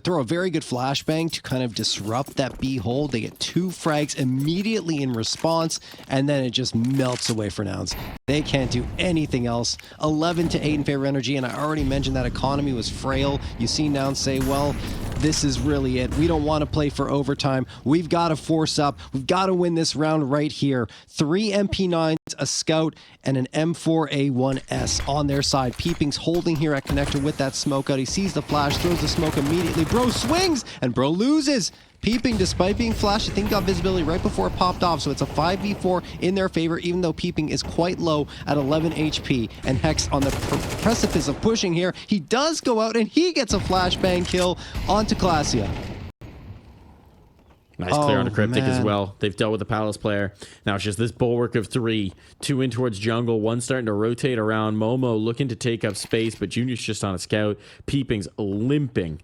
throw a very good flashbang to kind of disrupt that B hold. They get 2 frags immediately in response, and then it just melts away for Nouns. They can't do anything else. 11-8 in favor of NRG, and I already mentioned that economy was frail. You see Nouns say, well, this is really it. We don't want to play for overtime. We've got to force up. We've got to win this round right here. 3 MP9s, a scout, and an M4A1S on their side. Peeping's holding here at connector with that smoke out. He sees the flash, throws the smoke immediately. Bro swings, and Bro loses. Peeping, despite being flashed, I think got visibility right before it popped off, so it's a 5v4 in their favor, even though Peeping is quite low at 11 HP. And Hex on the precipice of pushing here. He does go out, and he gets a flashbang kill onto Klassia.
Nice clear on the Cryptic as well. They've dealt with the Palace player. Now it's just this bulwark of 3. 2 in towards jungle. 1 starting to rotate around. Momo looking to take up space, but Junior's just on a scout. Peeping's limping.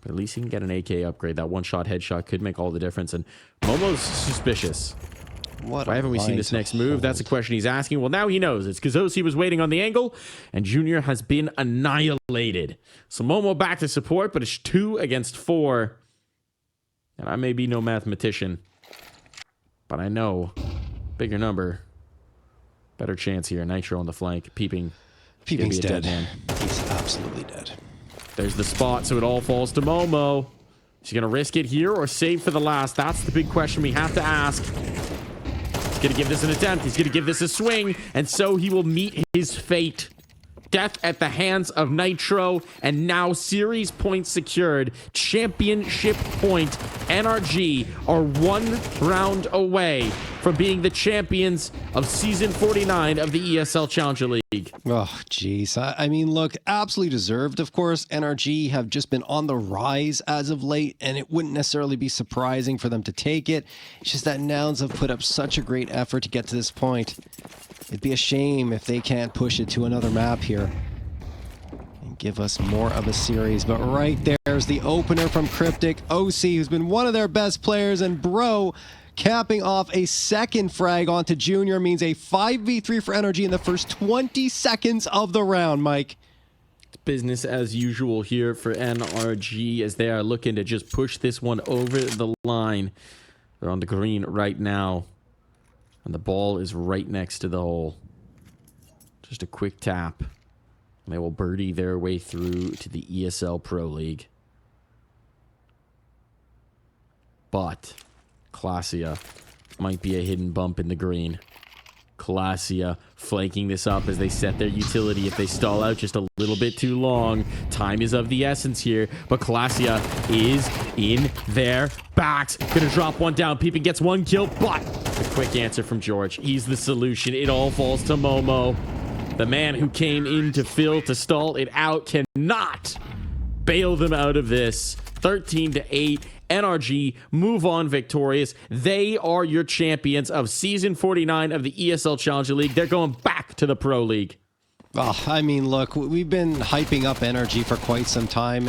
But at least he can get an AK upgrade. That one-shot headshot could make all the difference. And Momo's suspicious. Why haven't we seen this next move? That's a question he's asking. Well, now he knows. It's because Osi was waiting on the angle, and Junior has been annihilated. So Momo back to support, but it's 2 against 4. And I may be no mathematician, but I know bigger number, better chance here. Nitro on the flank.
Peeping's dead. He's absolutely dead.
There's the spot, so it all falls to Momo. Is he going to risk it here or save for the last? That's the big question we have to ask. He's going to give this an attempt. He's going to give this a swing, and so he will meet his fate. Death at the hands of Nitro, and now series points secured. Championship point. NRG are 1 round away from being the champions of Season 49 of the ESL Challenger League.
Oh, jeez. I mean, look, absolutely deserved, of course. NRG have just been on the rise as of late, and it wouldn't necessarily be surprising for them to take it. It's just that Nouns have put up such a great effort to get to this point. It'd be a shame if they can't push it to another map here and give us more of a series. But right there's the opener from Cryptic. OC, who's been one of their best players, and Bro capping off a second frag onto Junior, means a 5v3 for NRG in the first 20 seconds of the round, Mike.
It's business as usual here for NRG as they are looking to just push this one over the line. They're on the green right now. And the ball is right next to the hole. Just a quick tap. And they will birdie their way through to the ESL Pro League. But Classia might be a hidden bump in the green. Classia flanking this up as they set their utility. If they stall out just a little bit too long, time is of the essence here. But Classia is in their backs. Gonna drop one down. Peeping gets 1 kill, but a quick answer from George. He's the solution. It all falls to Momo. The man who came in to fill, to stall it out, cannot bail them out of this. 13-8. NRG move on victorious. They are your champions of Season 49 of the ESL Challenger League. They're going back to the Pro League.
Oh, I mean, look, we've been hyping up NRG for quite some time.